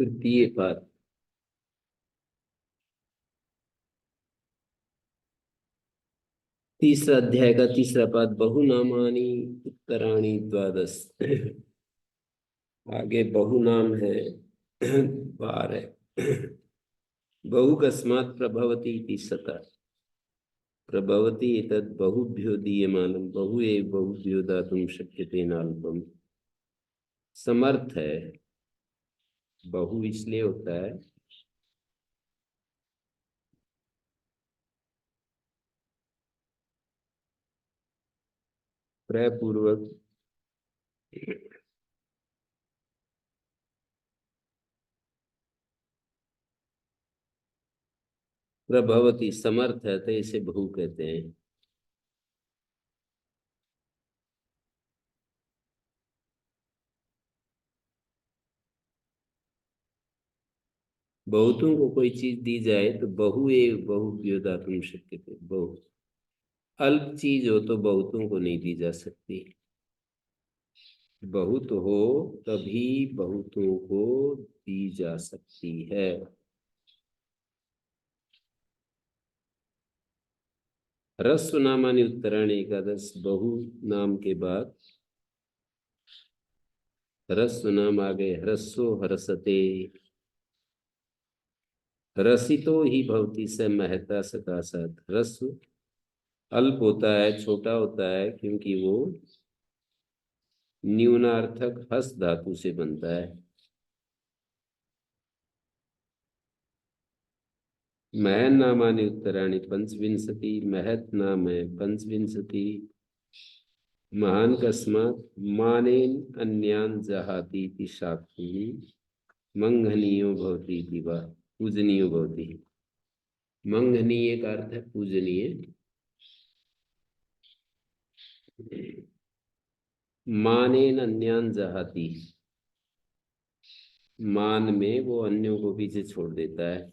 तृतीय पाद। तीसरा अध्याय का तीसरा पाद, बहुनामानि उत्तराणि द्वादश। आगे बहुनाम है 12। बहुकस्मात् प्रभवति इति सता। प्रभवति एतद् बहुभ्यो दीयमानं बहु एव बहुभ्यो दातुं शक्यते नाल्पम्। समर्थ है, बहु इसलिए होता है प्रयपूर्वक प्रभवती समर्थ है तो इसे बहु कहते हैं। बहुतों को कोई चीज दी जाए तो बहु एव बहुभ्यो दातुं शक्यते। बहु अल्प चीज हो तो बहुतों को नहीं दी जा सकती। बहुत हो तभी बहुतों को दी जा सकती है। ह्रस्व नामानि उत्तराणि एकादश। बहु नाम के बाद ह्रस्व नाम आ गए। ह्रस्वो हर्षते, ह्रसितो ही भवति स महता सकाशात्। ह्रस्व अल्प होता है, छोटा होता है, क्योंकि वो न्यूनार्थक हस धातु से बनता है। महन नामानि उत्तराणि पंचविंशति। महत नाम है पंचविंशति। महान कस्मात् मानेन अन्यान जहाति इति शाक्ति। मंघनीयो भवति इति वा पूजनीयो भवति। मंघनीय का अर्थ है पूजनीय। मानेन अन्यान जहाति, मान में वो अन्यों को पीछे छोड़ देता है।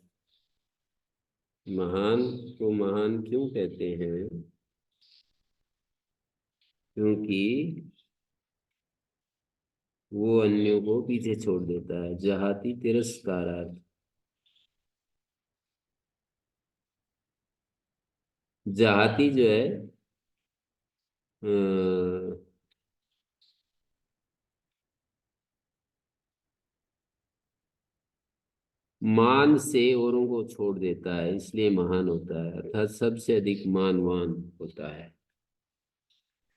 महान को महान क्यों कहते हैं? क्योंकि वो अन्यों को पीछे छोड़ देता है। जहाति तिरस्कारार्थ। जहाति जो है मान से औरों को छोड़ देता है, इसलिए महान होता है। अर्थात सबसे अधिक मानवान होता है,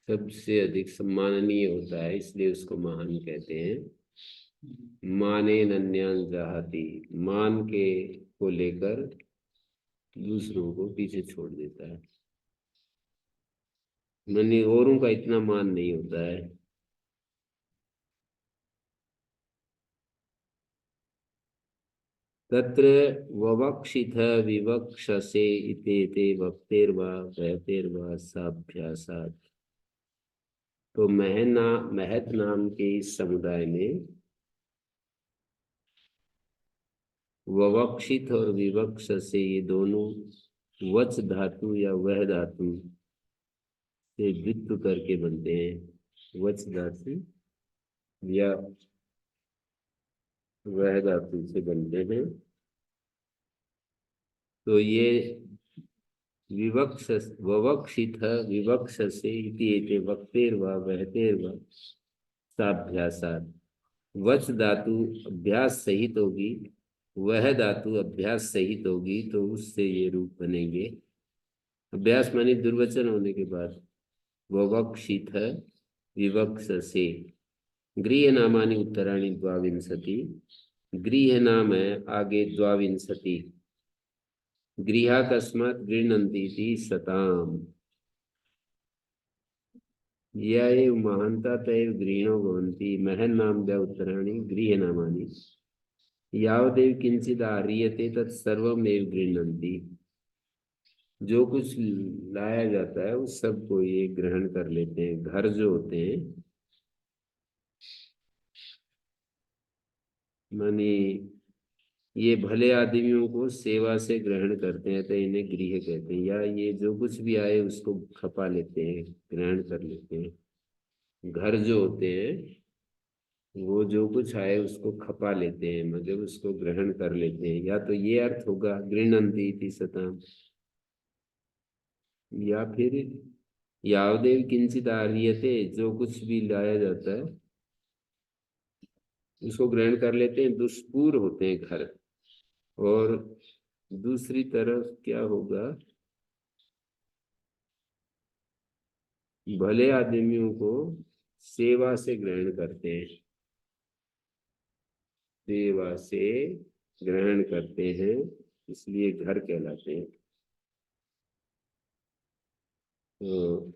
सबसे अधिक सम्माननीय होता है, इसलिए उसको महान कहते हैं। माने नन्यान जहाती, मान के को लेकर दूसरों को पीछे छोड़ देता है। माने औरों का इतना मान नहीं होता है। तत्र ववक्षिथ विवक्षसे इतेते वक्तेर्वा बहतेर्वा साभ्यासात्। तो महत नाम के इस समुदाय में ववक्षित और विवक्ष से ये दोनों वच धातु या वह धातु से वित्त करके बनते हैं। वच धातु या वह धातु से बनते हैं। तो ये विवक्ष ववक्षित विवक्ष से इति वक्तेर्वा बहतेर्वा साभ्यासात्। वच धातु अभ्यास सहित होगी, वह धातु अभ्यास सहित होगी, तो उससे ये रूप बनेंगे। अभ्यास माने दुर्वचन होने के बाद। ववक्षित विवक्ष से। गृह नामानि उत्तराणि द्वाविंशति। गृह नाम है आगे द्वाविंशति। गृहाकस्मात् गृह्णन्ति इति सताम। या एव महान्ता तैव गृहिणो भवन्ति। महन् नाम्भ्यः उत्तराणि गृह नामानि। यावदेव किंचित् आह्रियते तत्सर्वमेव गृह्णन्ति। जो कुछ लाया जाता है उस सबको ये ग्रहण कर लेते हैं। घर जो होते हैं माने ये भले आदमियों को सेवा से ग्रहण करते हैं तो इन्हें गृह कहते हैं। या ये जो कुछ भी आए उसको खपा लेते हैं, ग्रहण कर लेते हैं। घर जो होते हैं वो जो कुछ आए उसको खपा लेते हैं, मतलब उसको ग्रहण कर लेते हैं। या तो ये अर्थ होगा गृह्णन्ति इति सताम, या फिर यावदेव किंचित आर्यते, जो कुछ भी लाया जाता है उसको ग्रहण कर लेते हैं, दुष्पूर होते हैं घर। और दूसरी तरफ क्या होगा, भले आदमियों को सेवा से ग्रहण करते हैं, सेवा से ग्रहण करते हैं, इसलिए घर कहलाते हैं। तो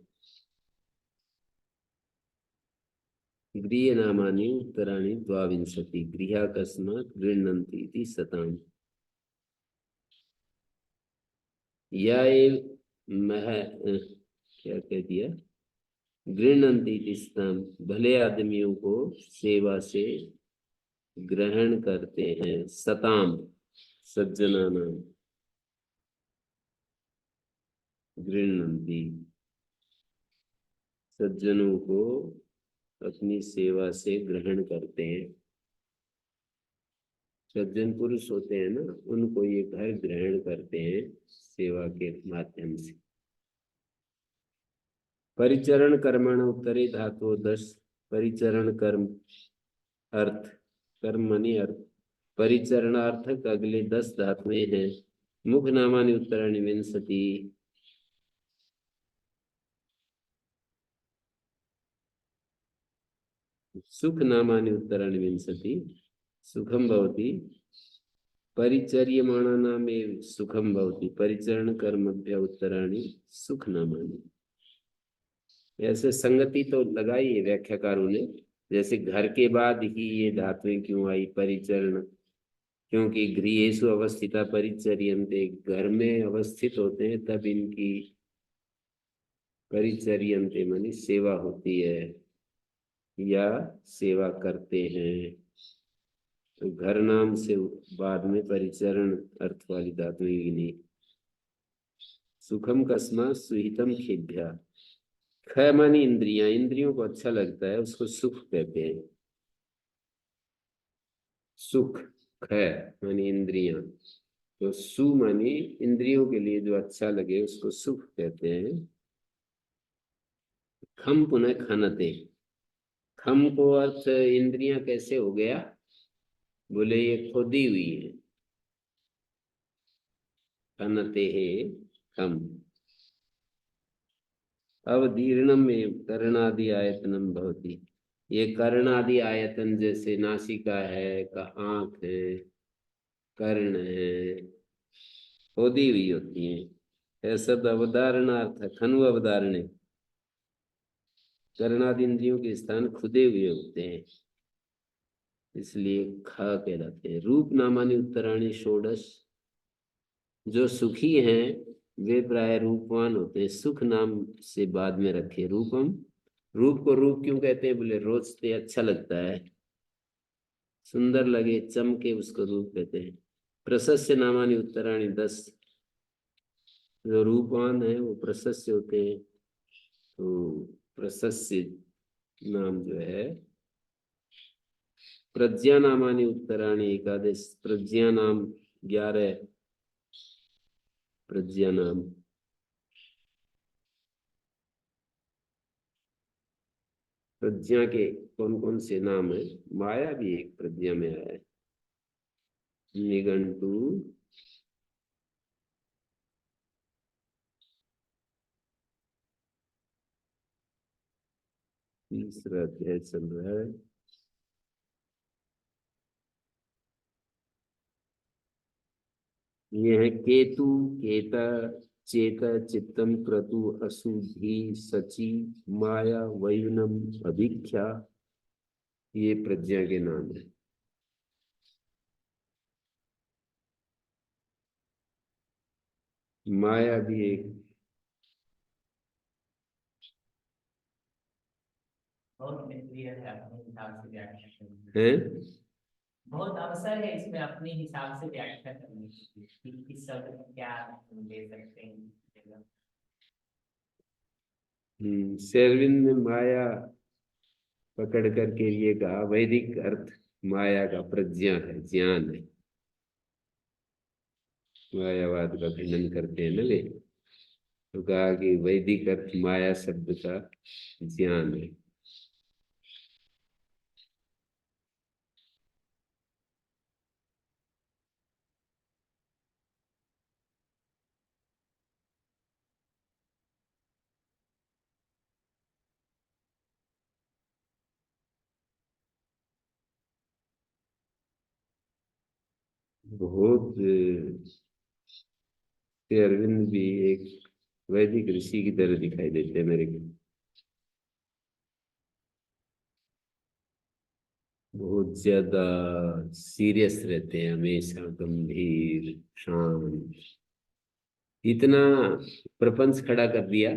गृह्यनामानि उत्तराणि द्वाविंशति, गृहाकस्मात् गृह्णन्ति इति सताम्। या एव मह क्या कह दिया, गृह्णन्ति इति सताम्, भले आदमियों को सेवा से ग्रहण करते हैं, सताम सज्जना नाम, गृह्णन्ति सज्जनों को अपनी सेवा से ग्रहण करते हैं। सज्जन पुरुष होते हैं ना, उनको ये घर ग्रहण करते हैं सेवा के माध्यम से। परिचरण कर्मण उत्तरे धातु 10, परिचरण कर्म अर्थ, कर्म मानी अर्थ, परिचरणार्थक अगले 10 धातुएं हैं। मुख नामानि उत्तराणि विंशति, सुख नामानि उत्तराणि विंशति, सुखम भवति, परिचर्यमाणानामेव सुखम भवति, परिचरण कर्मभ्य उत्तराणि सुख नामानि। ऐसे संगति तो लगाई है व्याख्याकारों ने, जैसे घर के बाद ही ये धातुएं क्यों आई परिचरण, क्योंकि गृहेषु अवस्थिता परिचर्यन्ते, घर में अवस्थित होते हैं तब इनकी परिचर्यन्ते मानी सेवा होती है या सेवा करते हैं। तो घर नाम से बाद में परिचरण अर्थ वाली धातुएं गिनी। सुखम कस्मा सुहितम खेभ्या, ख मानी इंद्रियां, इंद्रियों को अच्छा लगता है उसको सुख कहते हैं। सुख, ख मानी इंद्रियां, तो सु मानी इंद्रियों के लिए जो अच्छा लगे उसको सुख कहते हैं। खम पुनः खनते, खम को अर्थ इंद्रियां कैसे हो गया, बोले ये खोदी हुई है, खनते है खम। अवदीर्णम में कर्णादि आयतनम भवति, ये कर्णादि आयतन जैसे नासिका है का, आंख है, कर्ण है, खोदी हुई होती है। यह सब अवधारणार्थ है, खनु अवधारणे, कर्णादि इंद्रियों के स्थान खुदे हुए होते हैं, इसलिए खा कहलाते हैं। रूप नामानि उत्तराणि षोडश, जो सुखी हैं वे प्राय रूपवान होते हैं, सुख नाम से बाद में रखे रूपम। रूप को रूप क्यों कहते हैं, बोले रोजते अच्छा लगता है, सुंदर लगे चमके, उसको रूप कहते हैं। प्रशस्य नामानि उत्तराणि 10, जो रूपवान है वो प्रशस्य होते हैं। तो प्रशस्य नाम जो है, प्रज्ञा नामानि उत्तराणि एकादश, प्रज्ञा नाम 11, प्रज्ञा नाम। प्रज्ञा के कौन कौन से नाम है, माया भी एक प्रज्ञा में आया है, निघंटू, तीसरा अध्याय चल रहा है। ये है केतु, केता, चेत, चित्तम, क्रतु, अशुद्धि, सची, माया, वयुनम, अभिख्या, ये प्रज्ञा के नाम है। माया भी एक बहुत क्लियर है, अपने हिसाब से व्याख्या करनी है। बहुत अवसर है इसमें अपने हिसाब से व्याख्या करने की कि किस शब्द में क्या ले सकते हैं। शेरविन में माया पकड़ करके ये कहा, वैदिक अर्थ माया का प्रज्ञा है, ज्ञान है। मायावाद का खंडन करते हैं ना वे, तो कहा कि वैदिक अर्थ माया शब्द का ज्ञान है। बहुत श्री अरविंद भी एक वैदिक ऋषि की तरह दिखाई देते हैं मेरे को। बहुत ज्यादा सीरियस रहते हैं, हमेशा गंभीर शांत। इतना प्रपंच खड़ा कर दिया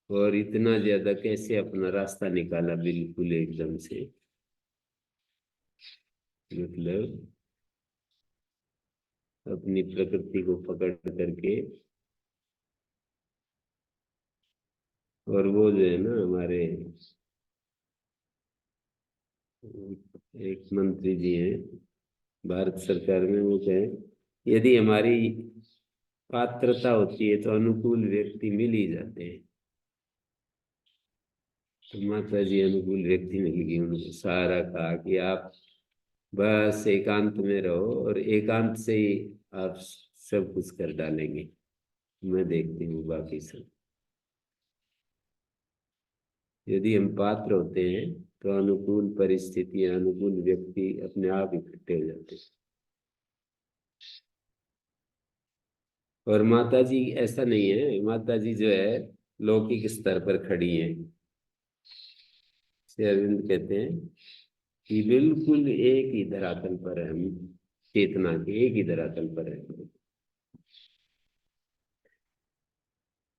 और इतना ज्यादा कैसे अपना रास्ता निकाला बिल्कुल एकदम से, मतलब अपनी प्रकृति को पकड़ करके। और वो जो है ना हमारे एक मंत्री जी हैं भारत सरकार में, वो कहें यदि हमारी पात्रता होती है तो अनुकूल व्यक्ति मिल ही जाते हैं। तो माता जी अनुकूल व्यक्ति मिल गई, उनको सारा कहा कि आप बस एकांत में रहो और एकांत से ही आप सब कुछ कर डालेंगे, मैं देखती हूँ बाकी सब। यदि हम पात्र होते हैं तो अनुकूल परिस्थितियां, अनुकूल व्यक्ति अपने आप इकट्ठे हो जाते हैं। और माता जी ऐसा नहीं है, माता जी जो है लौकिक स्तर पर खड़ी है। श्री अरविंद कहते हैं कि बिल्कुल एक ही धरातल पर है हम, चेतना के एक ही धरातल पर है।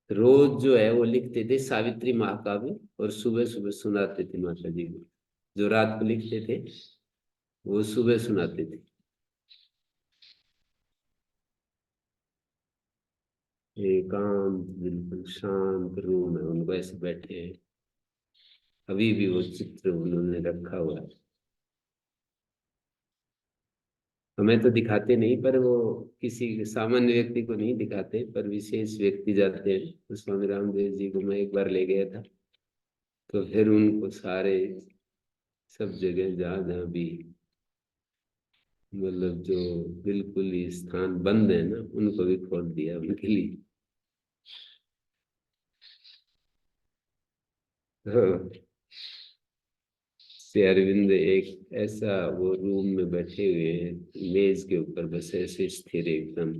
रोज जो है वो लिखते थे सावित्री महाकाव्य, और सुबह सुबह सुनाते थे माता जी को। जो रात को लिखते थे वो सुबह सुनाते थे। एकांत बिल्कुल शांत रूम है, उनको ऐसे बैठे हैं। अभी भी वो चित्र उन्होंने रखा हुआ है। हमें तो दिखाते नहीं, पर वो किसी सामान्य व्यक्ति को नहीं दिखाते, पर विशेष व्यक्ति जाते हैं। तो स्वामी रामदेव जी को मैं एक बार ले गया था, तो फिर उनको सारे सब जगह जहाँ जहाँ भी मतलब जो बिल्कुल ही स्थान बंद है ना, उनको भी खोल दिया उनके लिए। तो श्री अरविंद एक ऐसा वो रूम में बैठे हुए हैं, मेज के ऊपर बस ऐसे स्थिर एकदम,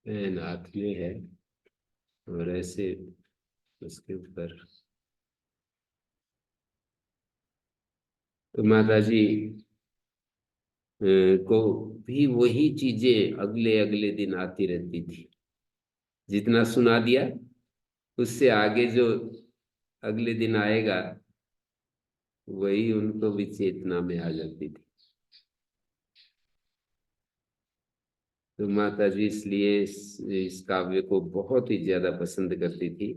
पेन हाथ में है और ऐसे उसके ऊपर। तो माता जी को भी वही चीजें अगले अगले दिन आती रहती थी। जितना सुना दिया उससे आगे जो अगले दिन आएगा वही उनको भी चेतना में आ जाती थी। तो माता जी इसलिए इस काव्य को बहुत ही ज्यादा पसंद करती थी।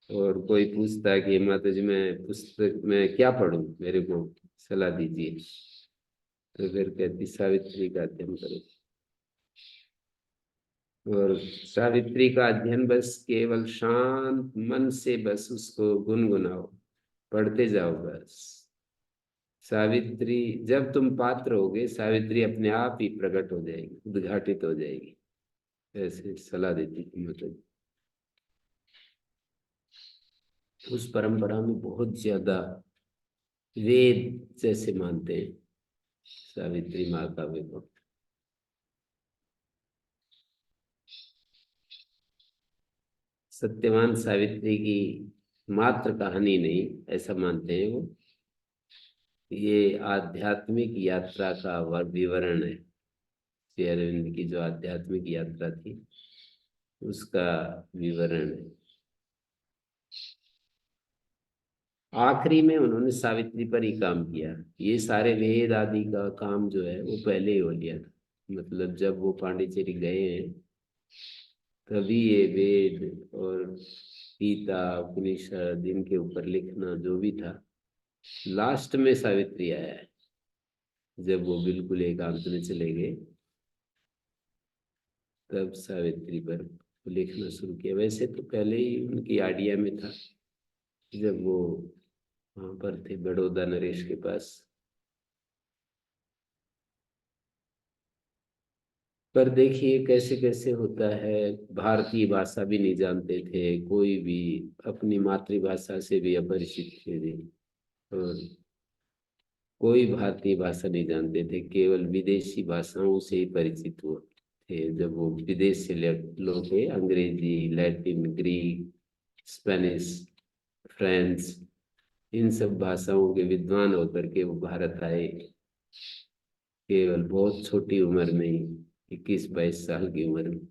और कोई पूछता है कि माता जी मैं पुस्तक में क्या पढूं, मेरे को सलाह दीजिए, तो फिर कहती सावित्री का अध्ययन करो। और सावित्री का अध्ययन बस केवल शांत मन से बस उसको गुनगुनाओ, पढ़ते जाओ बस। सावित्री जब तुम पात्र होगे, सावित्री अपने आप ही प्रकट हो जाएगी, उद्घाटित हो जाएगी। ऐसे सलाह देती थी मतलब। उस परंपरा में बहुत ज्यादा वेद जैसे मानते हैं सावित्री माँ काव्य को। सत्यवान सावित्री की मात्र कहानी नहीं, ऐसा मानते हैं वो। ये आध्यात्मिक यात्रा का विवरण है। श्री अरविंद की जो आध्यात्मिक यात्रा थी उसका विवरण है। आखिरी में उन्होंने सावित्री पर ही काम किया। ये सारे वेद आदि का काम जो है वो पहले ही हो लिया था। मतलब जब वो पांडिचेरी गए हैं तभी ये वेद और गीता, उपनिषद, इनके ऊपर लिखना जो भी था, लास्ट में सावित्री आया है। जब वो बिल्कुल एकांत में चले गए, तब सावित्री पर लिखना शुरू किया। वैसे तो पहले ही उनकी आइडिया में था, जब वो वहां पर थे बड़ौदा नरेश के पास। पर देखिए कैसे कैसे होता है, भारतीय भाषा भी नहीं जानते थे कोई भी, अपनी मातृभाषा से भी अपरिचित थे। और कोई भारतीय भाषा नहीं जानते थे, केवल विदेशी भाषाओं से ही परिचित हुए थे। जब वो विदेश से लोग थे, अंग्रेजी, लैटिन, ग्रीक, स्पेनिश, फ्रेंच, इन सब भाषाओं के विद्वान होकर के वो भारत आए, केवल बहुत छोटी उम्र में ही, 21-22 साल की उम्र में।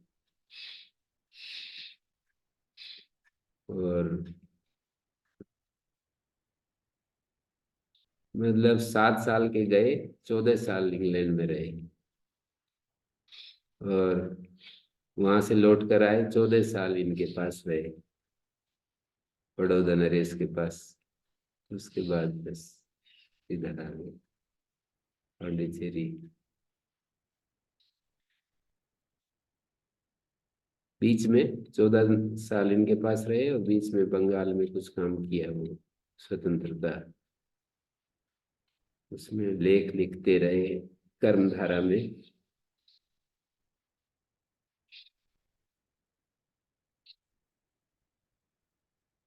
और मतलब 7 साल के गए, 14 साल इंग्लैंड में रहे, और वहां से लौट कर आए, 14 साल इनके पास रहे, बड़ौदा नरेश के पास। उसके बाद बस इधर आ गए पांडिचेरी। बीच में 14 साल इनके पास रहे, और बीच में बंगाल में कुछ काम किया वो, स्वतंत्रता, उसमें लेख लिखते रहे कर्मधारा में।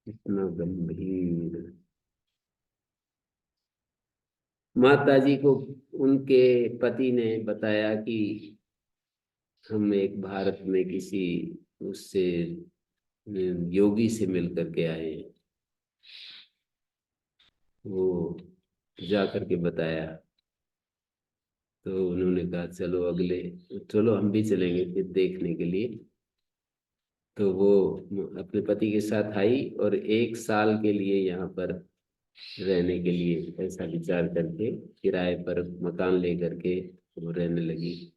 इतना गंभीर। माता जी को उनके पति ने बताया कि हम एक भारत में किसी उससे योगी से मिल करके आए हैं। वो जा करके बताया, तो उन्होंने कहा चलो अगले, चलो हम भी चलेंगे फिर देखने के लिए। तो वो अपने पति के साथ आई, और 1 साल के लिए यहाँ पर रहने के लिए ऐसा विचार करके किराए पर मकान ले करके वो रहने लगी।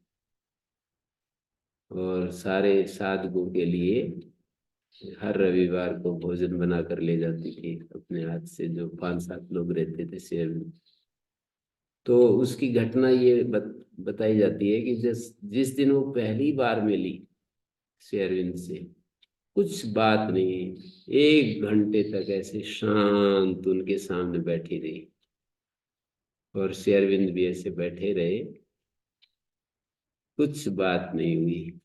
और सारे साधकों के लिए हर रविवार को भोजन बना कर ले जाती थी अपने हाथ से, जो 5-7 लोग रहते थे शहर में। तो उसकी घटना ये बताई जाती है कि जिस जिस दिन वो पहली बार मिली शेरविंद से, कुछ बात नहीं, 1 घंटे तक ऐसे शांत उनके सामने बैठी रही, और शेरविंद भी ऐसे बैठे रहे, कुछ बात नहीं हुई।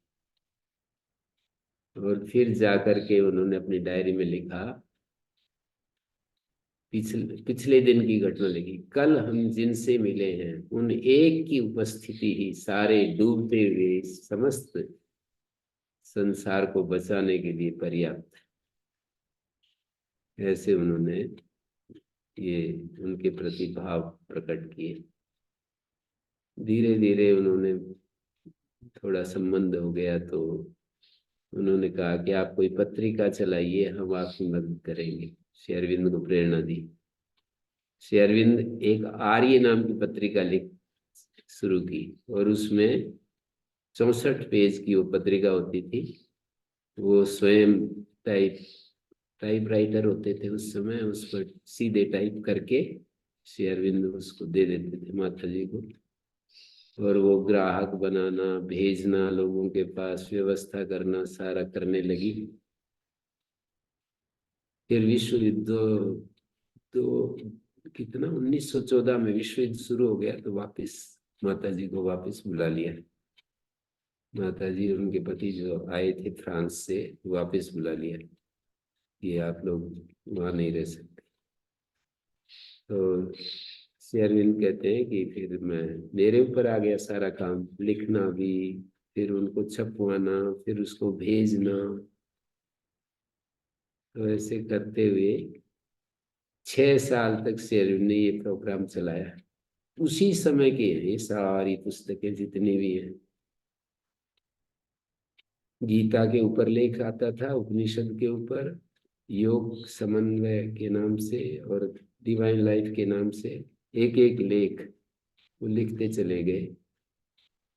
और फिर जाकर के उन्होंने अपनी डायरी में लिखा, पिछले पिछले दिन की घटना लिखी, कल हम जिनसे मिले हैं उन एक की उपस्थिति ही सारे डूबते हुए समस्त संसार को बचाने के लिए पर्याप्त है। ऐसे उन्होंने ये उनके प्रति भाव प्रकट किए। धीरे धीरे उन्होंने थोड़ा संबंध हो गया, तो उन्होंने कहा कि आप कोई पत्रिका चलाइए, हम आपकी मदद करेंगे। श्री अरविंद को प्रेरणा दी। श्री अरविंद एक आर्य नाम की पत्रिका लिख शुरू की, और उसमें 64 पेज की वो पत्रिका होती थी। वो स्वयं टाइप टाइपराइटर होते थे उस समय, उस पर सीधे टाइप करके श्री अरविंद उसको दे देते थे माता जी को। और वो ग्राहक बनाना, भेजना, लोगों के पास व्यवस्था करना, सारा करने लगी। फिर विश्व युद्ध, तो कितना 1914 में विश्व युद्ध शुरू हो गया, तो वापस माता जी को वापस बुला लिया। माता जी और उनके पति जो आए थे फ्रांस से, वापस बुला लिया कि आप लोग वहां नहीं रह सकते। तो शेरविन कहते हैं कि फिर मैं, मेरे ऊपर आ गया सारा काम, लिखना भी, फिर उनको छपवाना, फिर उसको भेजना। तो ऐसे करते हुए 6 साल तक शेरविन ने ये प्रोग्राम चलाया। उसी समय के हैं ये सारी पुस्तकें जितनी भी हैं। गीता के ऊपर लेख आता था, उपनिषद के ऊपर, योग समन्वय के नाम से, और डिवाइन लाइफ के नाम से एक एक लेख वो लिखते चले गए।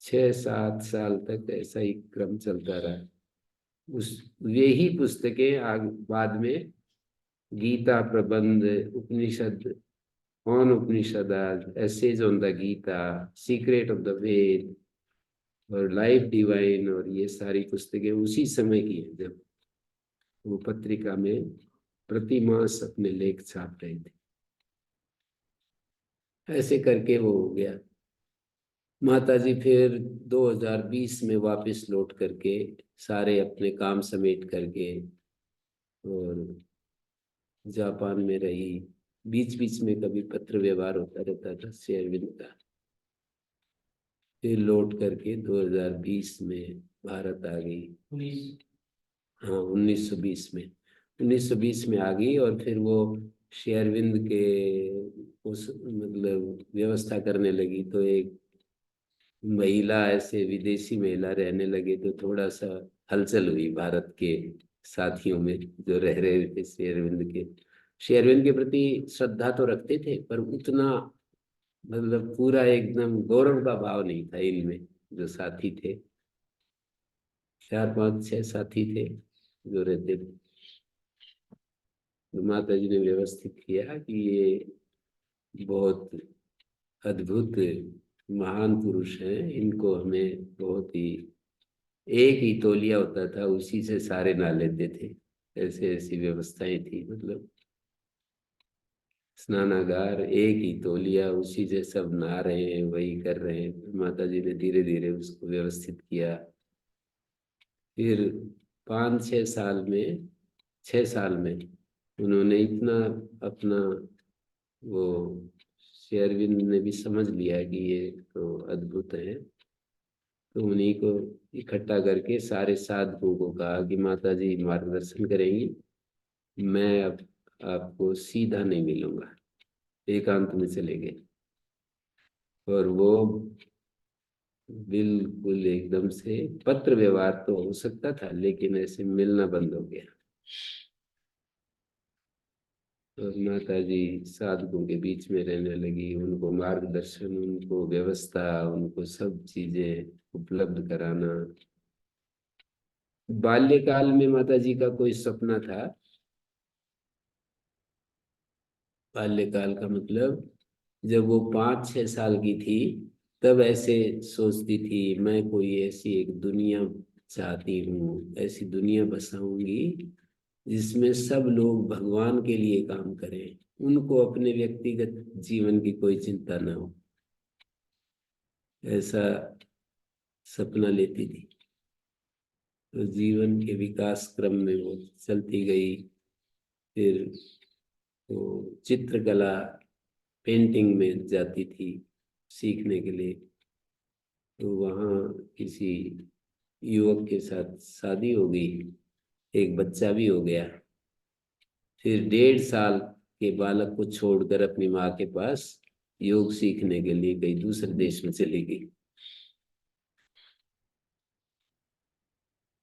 6-7 साल तक ऐसा ही क्रम चलता रहा। उस वे ही पुस्तकें बाद में Gita Prabandh, Upanishad, on Upanishad, essays on the Gita, secret of the Veda और लाइफ डिवाइन, और ये सारी पुस्तकें उसी समय की है जब वो पत्रिका में प्रति मास अपने लेख छाप रहे थे। ऐसे करके वो हो गया। माताजी फिर 2020 में वापस लौट करके सारे अपने काम समेट करके और जापान में रही। बीच बीच में कभी पत्र व्यवहार होता रहता था श्री अरविंद का। फिर लौट करके 2020 में भारत आ गई। हाँ, 1920 में, 1920 में आ गई। और फिर वो श्री अरविंद के उस मतलब व्यवस्था करने लगी, तो एक महिला, ऐसे विदेशी महिला रहने लगे, तो थोड़ा सा हलचल हुई भारत के साथियों में जो रह रहे थे श्री अरविंद के। श्री अरविंद के प्रति श्रद्धा तो रखते थे, पर उतना मतलब पूरा एकदम गौरव का भाव नहीं था इनमें। जो साथी थे, 4 5 6 साथी थे जो रहते थे। तो माता जी ने व्यवस्थित किया कि ये बहुत अद्भुत महान पुरुष हैं, इनको हमें बहुत ही, एक ही तौलिया होता था उसी से सारे नहा लेते थे। ऐसे ऐसी व्यवस्थाएं थी, मतलब स्नानागार, एक ही तौलिया, उसी से सब नहा रहे हैं, वही कर रहे हैं। फिर माता जी ने धीरे धीरे उसको व्यवस्थित किया। फिर 5 6 साल में, 6 साल में उन्होंने इतना अपना वो, श्री अरविंद ने भी समझ लिया कि ये तो अद्भुत है। तो उन्हीं को इकट्ठा करके सारे साधकों को कहा कि माता जी मार्गदर्शन करेंगी, मैं अब आपको सीधा नहीं मिलूंगा। एकांत में चले गए और वो बिल्कुल एकदम से, पत्र व्यवहार तो हो सकता था लेकिन ऐसे मिलना बंद हो गया। और माता जी साधकों के बीच में रहने लगी, उनको मार्गदर्शन, उनको व्यवस्था, उनको सब चीजें उपलब्ध कराना। बाल्यकाल में माता जी का कोई सपना था? बाल्यकाल का मतलब जब वो 5 6 साल की थी, तब ऐसे सोचती थी, मैं कोई ऐसी एक दुनिया चाहती हूँ, ऐसी दुनिया बसाऊंगी जिसमें सब लोग भगवान के लिए काम करें, उनको अपने व्यक्तिगत जीवन की कोई चिंता ना हो। ऐसा सपना लेती थी। तो जीवन के विकास क्रम में वो चलती गई। फिर वो चित्रकला, पेंटिंग में जाती थी सीखने के लिए। तो वहाँ किसी युवक के साथ शादी हो गई, एक बच्चा भी हो गया। फिर 1.5 साल के बालक को छोड़कर अपनी माँ के पास योग सीखने के लिए कहीं दूसरे देश में चली गई।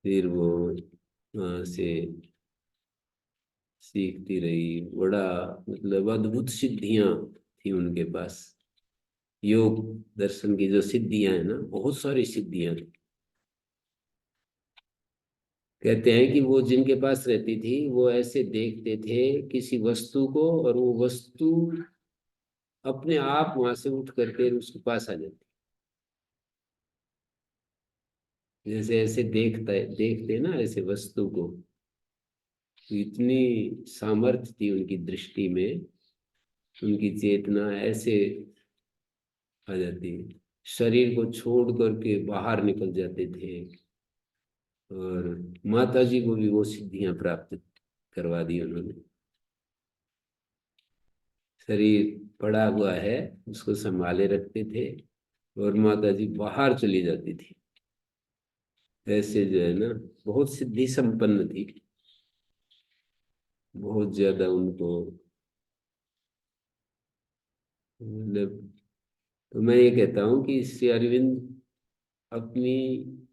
फिर वो वहाँ से सीखती रही। बड़ा मतलब अद्भुत सिद्धियां थी उनके पास। योग दर्शन की जो सिद्धियां हैं ना, बहुत सारी सिद्धियां थी। कहते हैं कि वो जिनके पास रहती थी वो ऐसे देखते थे किसी वस्तु को, और वो वस्तु अपने आप वहां से उठ करके उसके पास आ जाती। जैसे ऐसे देखते ना ऐसे वस्तु को, तो इतनी सामर्थ्य थी उनकी दृष्टि में, उनकी चेतना ऐसे आ जाती, शरीर को छोड़ करके बाहर निकल जाते थे। और माता जी को भी वो सिद्धियां प्राप्त करवा दी उन्होंने। शरीर पड़ा हुआ है, उसको संभाले रखते थे, और माता जी बाहर चली जाती थी। ऐसे जो है ना, बहुत सिद्धि संपन्न थी, बहुत ज्यादा उनको मतलब। तो मैं ये कहता हूँ कि श्री अरविंद अपनी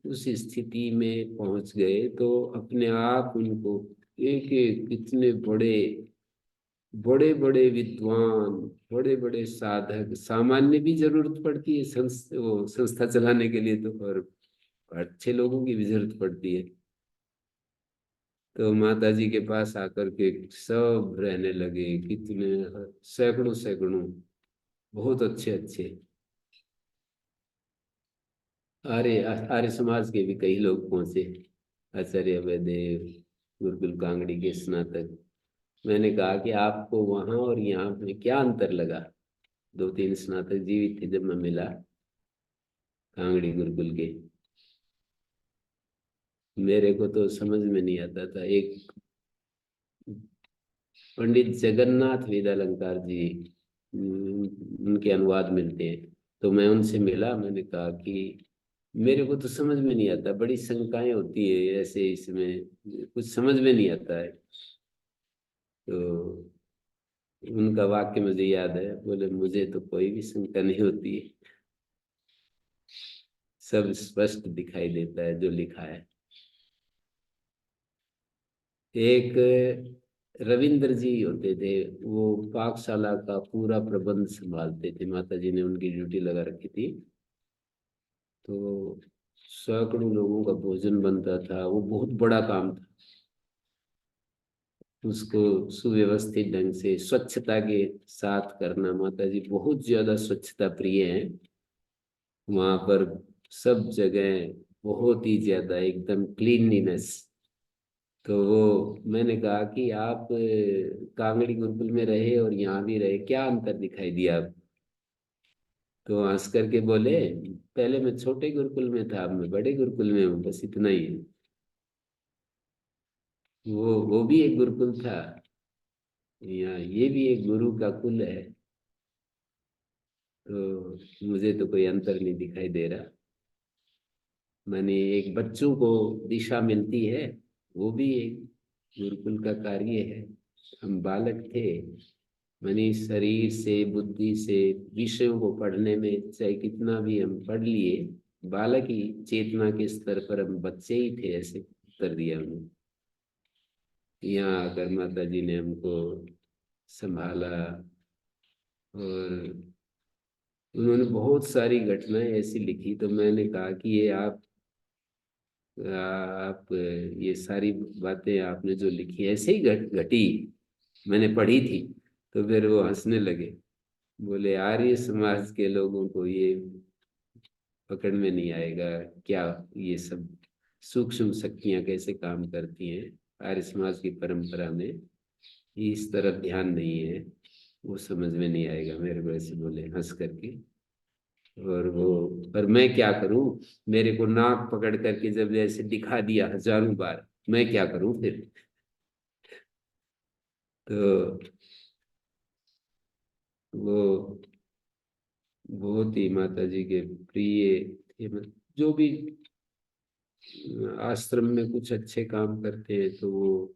उस स्थिति में पहुंच गए तो अपने आप उनको एक एक कितने बड़े बड़े बड़े विद्वान, बड़े बड़े साधक, सामान्य भी जरूरत पड़ती है वो संस्था चलाने के लिए, तो और अच्छे लोगों की भी जरूरत पड़ती है। तो माता जी के पास आकर के सब रहने लगे, कितने सैकड़ों सैकड़ों, बहुत अच्छे अच्छे। आर्य आर्य समाज के भी कई लोग पहुंचे, आचार्य अभयदेव, गुरुकुल कांगड़ी के स्नातक। मैंने कहा कि आपको वहां और यहाँ में क्या अंतर लगा? दो तीन स्नातक जीवित थे जब मैं मिला कांगड़ी गुरुकुल के। मेरे को तो समझ में नहीं आता था। एक पंडित जगन्नाथ वेदालंकार जी, उनके अनुवाद मिलते हैं, तो मैं उनसे मिला। मैंने कहा कि मेरे को तो समझ में नहीं आता, बड़ी शंकाएं होती है ऐसे, इसमें कुछ समझ में नहीं आता है। तो उनका वाक्य मुझे याद है, बोले मुझे तो कोई भी शंका नहीं होती है, सब स्पष्ट दिखाई देता है जो लिखा है। एक रविंद्र जी होते थे, वो पाकशाला का पूरा प्रबंध संभालते थे, माता जी ने उनकी ड्यूटी लगा रखी थी। तो सैकड़ों लोगों का भोजन बनता था, वो बहुत बड़ा काम था। उसको सुव्यवस्थित ढंग से स्वच्छता के साथ करना, माता जी बहुत ज्यादा स्वच्छता प्रिय हैं। वहां पर सब जगह बहुत ही ज्यादा एकदम क्लीनलीनेस। तो वो मैंने कहा कि आप कांगड़ी गुरुकुल में रहे और यहाँ भी रहे, क्या अंतर दिखाई दिया आप? तो हंस करके बोले, पहले मैं छोटे गुरुकुल में था, अब मैं बड़े गुरुकुल में हूँ, बस इतना ही है। वो भी एक गुरुकुल था, यहाँ ये भी एक गुरु का कुल है। तो मुझे तो कोई अंतर नहीं दिखाई दे रहा। मैंने एक बच्चों को दिशा मिलती है, वो भी एक गुरुकुल का कार्य है। हम बालक थे, मैंने शरीर से बुद्धि से विषयों को पढ़ने में चाहे कितना भी हम पढ़ लिए, बालक ही चेतना के स्तर पर हम बच्चे ही थे, ऐसे उत्तर दिया उन्होंने। यहाँ आकर माता जी ने हमको संभाला, और उन्होंने बहुत सारी घटनाएं ऐसी लिखी। तो मैंने कहा कि ये आप ये सारी बातें आपने जो लिखी ऐसे ही घटी, मैंने पढ़ी थी। तो फिर वो हंसने लगे, बोले आर्य समाज के लोगों को ये पकड़ में नहीं आएगा, क्या ये सब सूक्ष्म शक्तियां कैसे काम करती हैं। आर्य समाज की परंपरा में इस तरफ ध्यान नहीं है, वो समझ में नहीं आएगा, मेरे को ऐसे बोले हंस करके। और वो, पर मैं क्या करूं? मेरे को नाक पकड़ करके जब ऐसे दिखा दिया हजारों बार, मैं क्या करूं फिर? तो वो बहुत ही माता जी के प्रिय थे। जो भी आश्रम में कुछ अच्छे काम करते हैं तो वो,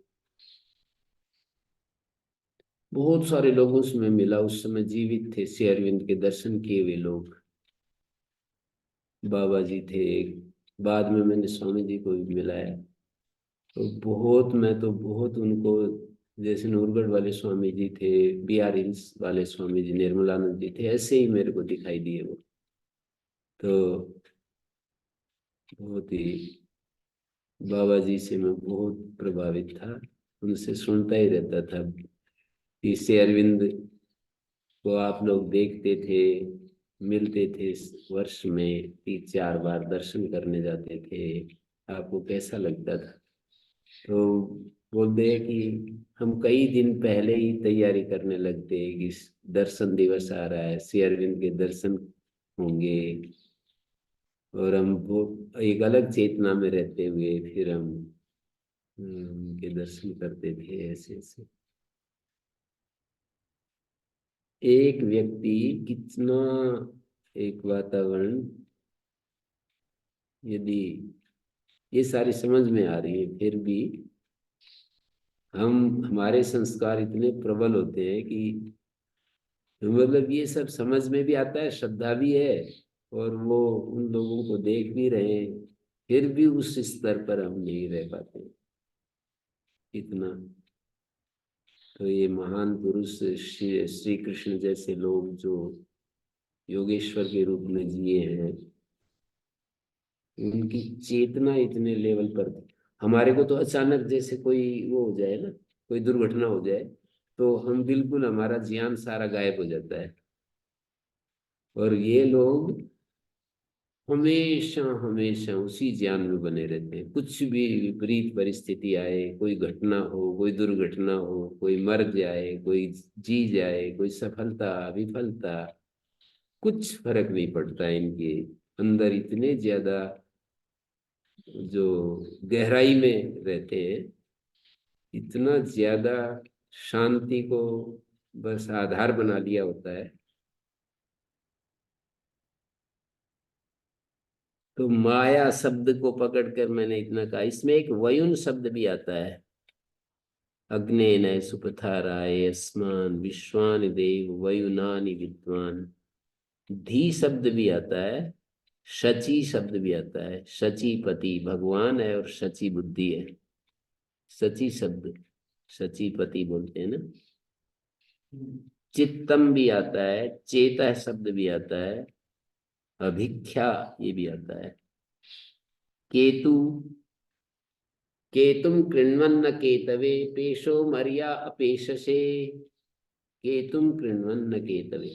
बहुत सारे लोगों से मैं मिला, उस समय जीवित थे श्री अरविंद के दर्शन किए हुए लोग। बाबा जी थे, बाद में मैंने स्वामी जी को भी मिला है। तो बहुत, मैं तो बहुत उनको, जैसे नूरगढ़ वाले स्वामी जी थे, बिहार हिल्स वाले स्वामी जी निर्मलानंद जी थे, ऐसे ही मेरे को दिखाई दिए वो। तो बहुत ही बाबा जी से मैं बहुत प्रभावित था, उनसे सुनता ही रहता था कि श्री अरविंद को आप लोग देखते थे, मिलते थे, इस वर्ष में 3-4 बार दर्शन करने जाते थे, आपको कैसा लगता था? तो बोलते हैं कि हम कई दिन पहले ही तैयारी करने लगते हैं कि दर्शन दिवस आ रहा है, श्री अरविंद के दर्शन होंगे, और हम वो एक अलग चेतना में रहते हुए फिर हम उनके दर्शन करते थे, ऐसे ऐसे। एक व्यक्ति कितना, एक वातावरण, यदि ये सारी समझ में आ रही है फिर भी हम, हमारे संस्कार इतने प्रबल होते हैं कि मतलब ये सब समझ में भी आता है, श्रद्धा भी है, और वो उन लोगों को देख भी रहे हैं, फिर भी उस स्तर पर हम नहीं रह पाते इतना। तो ये महान पुरुष श्री कृष्ण जैसे लोग जो योगेश्वर के रूप में जिए हैं, उनकी चेतना इतने लेवल पर थी। हमारे को तो अचानक जैसे कोई वो हो जाए ना, कोई दुर्घटना हो जाए, तो हम बिल्कुल, हमारा ज्ञान सारा गायब हो जाता है। और ये लोग हमेशा हमेशा उसी ज्ञान में बने रहते हैं। कुछ भी विपरीत परिस्थिति आए, कोई घटना हो, कोई दुर्घटना हो, कोई मर जाए, कोई जी जाए, कोई सफलता विफलता, कुछ फर्क नहीं पड़ता है। इनके अंदर इतने ज्यादा जो गहराई में रहते हैं, इतना ज्यादा शांति को बस आधार बना लिया होता है। तो माया शब्द को पकड़कर मैंने इतना कहा, इसमें एक वयुन शब्द भी आता है। अग्नेन सुपथाराय अस्मान विश्वान देव वयुनानि विद्वान। धी शब्द भी आता है, शची शब्द भी आता है। शचीपति भगवान है और शची बुद्धि है। शची शब्द, शचीपति बोलते हैं ना। चित्तम भी आता है, चेता शब्द भी आता है, अभिख्या ये भी आता है। केतु, केतुम कृण्वन्न केतवे पेशो मर्या अपेशसे। केतुम कृण्वन्न केतवे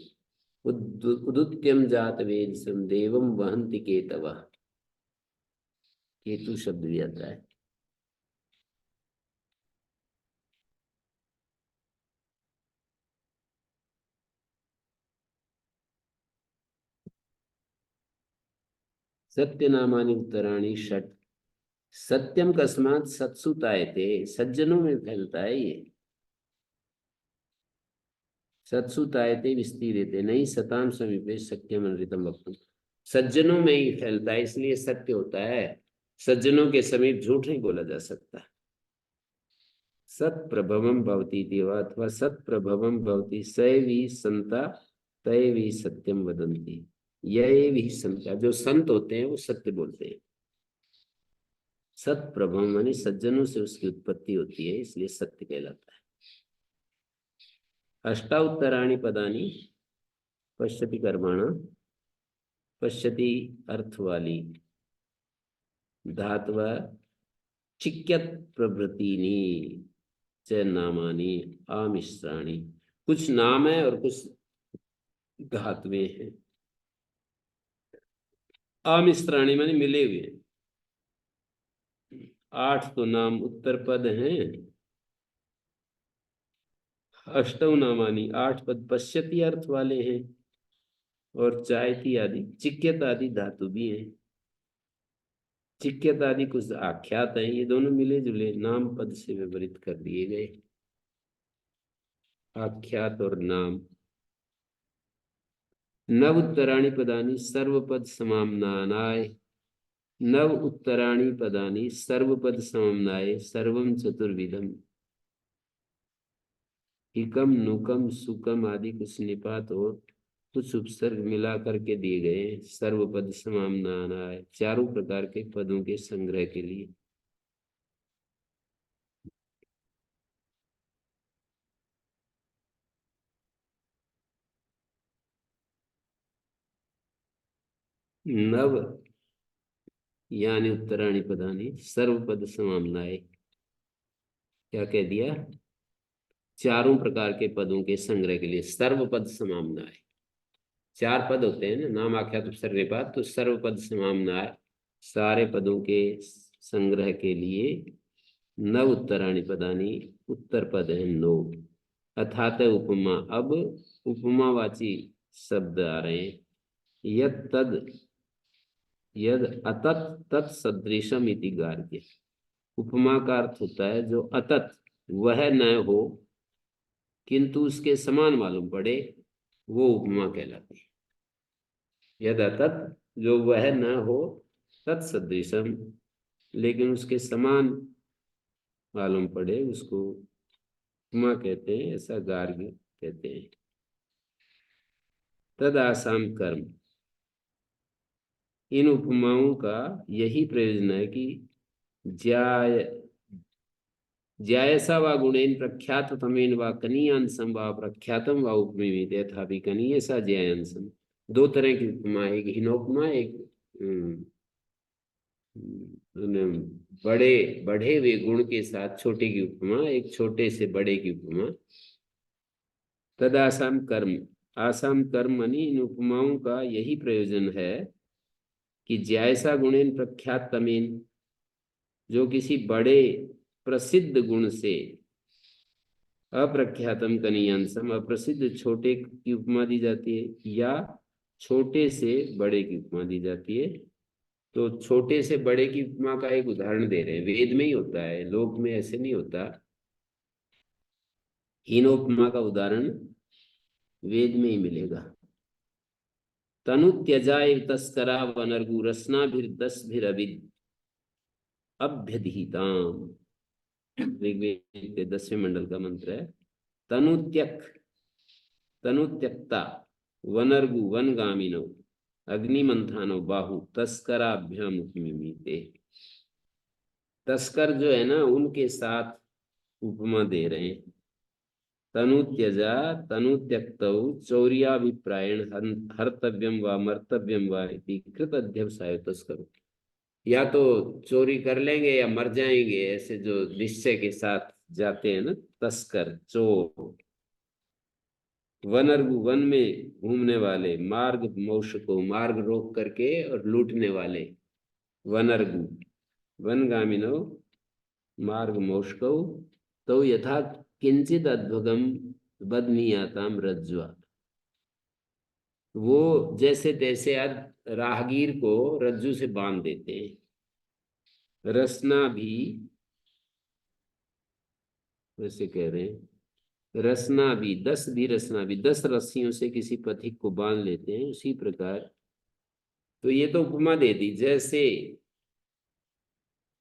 उदुत्यम जात वेदसम देवम वहन्ति केतवः। केतु शब्द भी आता है। सत्य नामानि उत्तराणि षट। सत्यम कस्मात् सत्सुतायते, सज्जनों में फैलता है ये। सत्सुतायते विस्तीर्यते नहीं सताम समीपे सत्यम अनृतम वक्तुम। सज्जनों में ही फैलता है, इसलिए सत्य होता है। सज्जनों के समीप झूठ नहीं बोला जा सकता। सत्प्रभवम भवति इति वा अथवा सत्प्रभवम भवति सैवी संता तैवी सत्यम वदन्ति। ये भी संता, जो संत होते हैं वो सत्य बोलते हैं। सत्प्रभव मानी सज्जनों से उसकी उत्पत्ति होती है, इसलिए सत्य कहलाता है। अष्टाउत्तराणि पदानि पश्यति कर्माणा। पश्यति अर्थ वाली धातव चिक्यत प्रभृतिनी च नामानि आमिश्राणि। कुछ नाम है और कुछ धातुएं हैं। आमिश्राणि माने मिले हुए। 8 तो नाम उत्तर पद हैं। अष्टौ नामानी 8 पद पश्यति अर्थ वाले हैं। और चायती आदि चिक्यत आदि धातु भी हैं। चिक्यत आदि कुछ आख्यात हैं, ये दोनों मिले जुले नाम पद से विपरीत कर दिए गए। आख्यात और नाम। नव उत्तराणि पदानि सर्वपद समाम्नानाय। नव उत्तराणि पदानि सर्वपद समाम्नाय सर्वम चतुर्विधम। हिकम नुकम सुकम आदि कुछ निपात और कुछ उपसर्ग मिला करके दिए गए। सर्वपद समाम्नानाय, चारों प्रकार के पदों के संग्रह के लिए। नव यानी उत्तराणी पदानी सर्वपद समाम्नाय, क्या कह दिया? चारों प्रकार के पदों के संग्रह के लिए सर्वपद समाम्नाय। 4 पद होते हैं ना, नाम आख्यात उपसर्ग निपात, तो सर्वपद समाम्नाय सारे पदों के संग्रह के लिए। नव उत्तराणी पदानी, उत्तर पद है 9। अथात उपमा, अब उपमावाची शब्द आ रहे हैं। यद तद, यद अतत तत्सदृशम इति गार्ग्य। उपमा का अर्थ होता है जो अतत, वह न हो किंतु उसके समान मालूम पड़े, वो उपमा कहलाती है। यद अतत, जो वह न हो, तत्सदृशम लेकिन उसके समान मालूम पड़े, उसको उपमा कहते हैं, ऐसा गार्ग्य कहते हैं। तद आसाम कर्म, इन उपमाओं का यही प्रयोजन है कि ज्याय ज्यायसा वा गुणेन प्रख्यात तमेन वा कनीयांसम वा प्रख्यातम वा उपमीत यथापि कनीयसा ज्यायांसम। 2 तरह की उपमा, एक हीनोपमा, एक बड़े बढ़े हुए गुण के साथ छोटे की उपमा, एक छोटे से बड़े की उपमा। तद आसाम कर्म, आसाम कर्म मानी इन उपमाओं का यही प्रयोजन है कि जैसा गुणेन प्रख्यात तमेन, जो किसी बड़े प्रसिद्ध गुण से अप्रख्यातम कनीयांसम, अप्रसिद्ध छोटे की उपमा दी जाती है, या छोटे से बड़े की उपमा दी जाती है। तो छोटे से बड़े की उपमा का एक उदाहरण दे रहे हैं, वेद में ही होता है, लोक में ऐसे नहीं होता। हीनोपमा का उदाहरण वेद में ही मिलेगा। तनु त्यजाय तस्करा वनर्गु रसनाभिर्दसभिरविद अभ्यधिताम, ऋग्वेद के 10वें मंडल का मंत्र है। तनु त्यक, तनु त्यक्ता, वनर्गु वनगामिनो, अग्निमंथानो बाहु तस्कराभ्याम उपमिमीते। तस्कर जो है ना, उनके साथ उपमा दे रहे हैं। तनु त्यजा तनु त्यक्तौ चौर्याभिप्रायण हर्तव्यम व मर्तव्यम व इति कृत अध्यवसाय तस्करो। या तो चोरी कर लेंगे या मर जाएंगे, ऐसे जो निश्चय के साथ जाते हैं ना तस्कर, चोर। वनर्गु, वन में घूमने वाले, मार्ग मोक्ष को, मार्ग रोक करके और लूटने वाले वनर्गु। वनगामिनो मार्ग मोक्ष को, तो यथा किंचित अध्वगम बदनीयाताम रज्ज्वा, वो जैसे तैसे राहगीर को रज्जू से बांध देते हैं। रसना भी, वैसे कह रहे हैं, रसना भी, 10 भी रसना भी, 10 रस्सियों से किसी पथिक को बांध लेते हैं, उसी प्रकार। तो ये तो उपमा दे दी, जैसे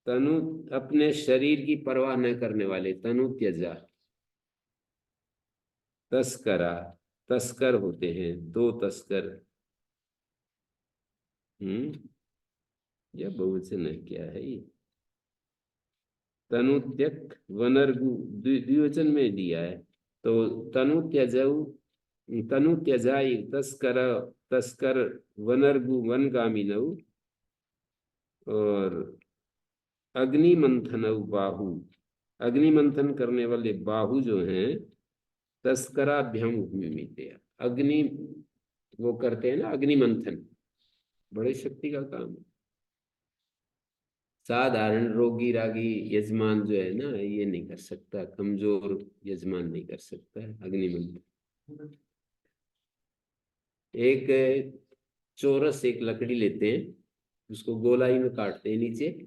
तनु, अपने शरीर की परवाह न करने वाले, तनु त्यजा, तस्करा, तस्कर होते हैं, 2 तस्कर। यह बहुवचन है, क्या है ये? तनु त्यक वनर्गु, द्विवचन में दिया है। तो तनु त्यजऊ, तनु त्यजाई तस्कर, तस्कर वनर्गु वनगामिनऊ, और अग्निमंथनऊ बाहु, अग्निमंथन करने वाले बाहु जो हैं, तस्कराभ्याम उपमिमीते, अग्नि वो करते हैं ना, अग्निमंथन, बड़ी शक्ति का काम है। साधारण रोगी रागी यजमान जो है ना, ये नहीं कर सकता, कमजोर यजमान नहीं कर सकता है अग्निमंथन। एक चौरस एक लकड़ी लेते हैं, उसको गोलाई में काटते हैं नीचे,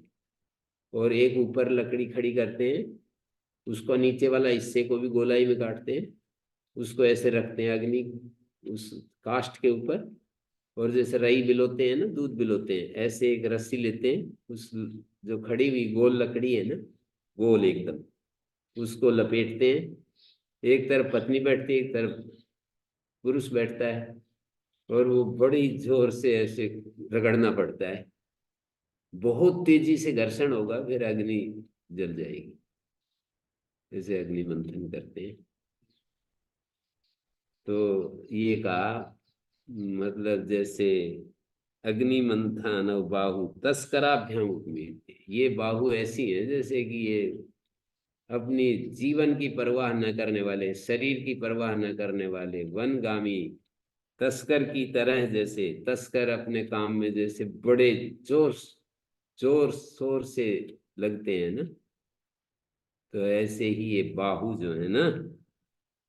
और एक ऊपर लकड़ी खड़ी करते हैं, उसको नीचे वाला हिस्से को भी गोलाई में काटते हैं, उसको ऐसे रखते हैं अग्नि उस काष्ठ के ऊपर, और जैसे रई बिलोते हैं ना, दूध बिलोते हैं, ऐसे एक रस्सी लेते हैं, उस जो खड़ी हुई गोल लकड़ी है ना, गोल एकदम, उसको लपेटते हैं। एक तरफ पत्नी बैठती है, एक तरफ पुरुष बैठता है, और वो बड़ी जोर से ऐसे रगड़ना पड़ता है, बहुत तेजी से घर्षण होगा, फिर अग्नि जल जाएगी। ऐसे अग्नि मंथन करते हैं। तो ये कहा, मतलब जैसे अग्नि मंथन बाहु तस्कराभ्याम उपमीते, ये बाहु ऐसी है जैसे कि ये अपनी जीवन की परवाह न करने वाले, शरीर की परवाह न करने वाले वनगामी तस्कर की तरह, जैसे तस्कर अपने काम में जैसे बड़े जोर जोर शोर से लगते हैं ना, तो ऐसे ही ये बाहु जो है ना,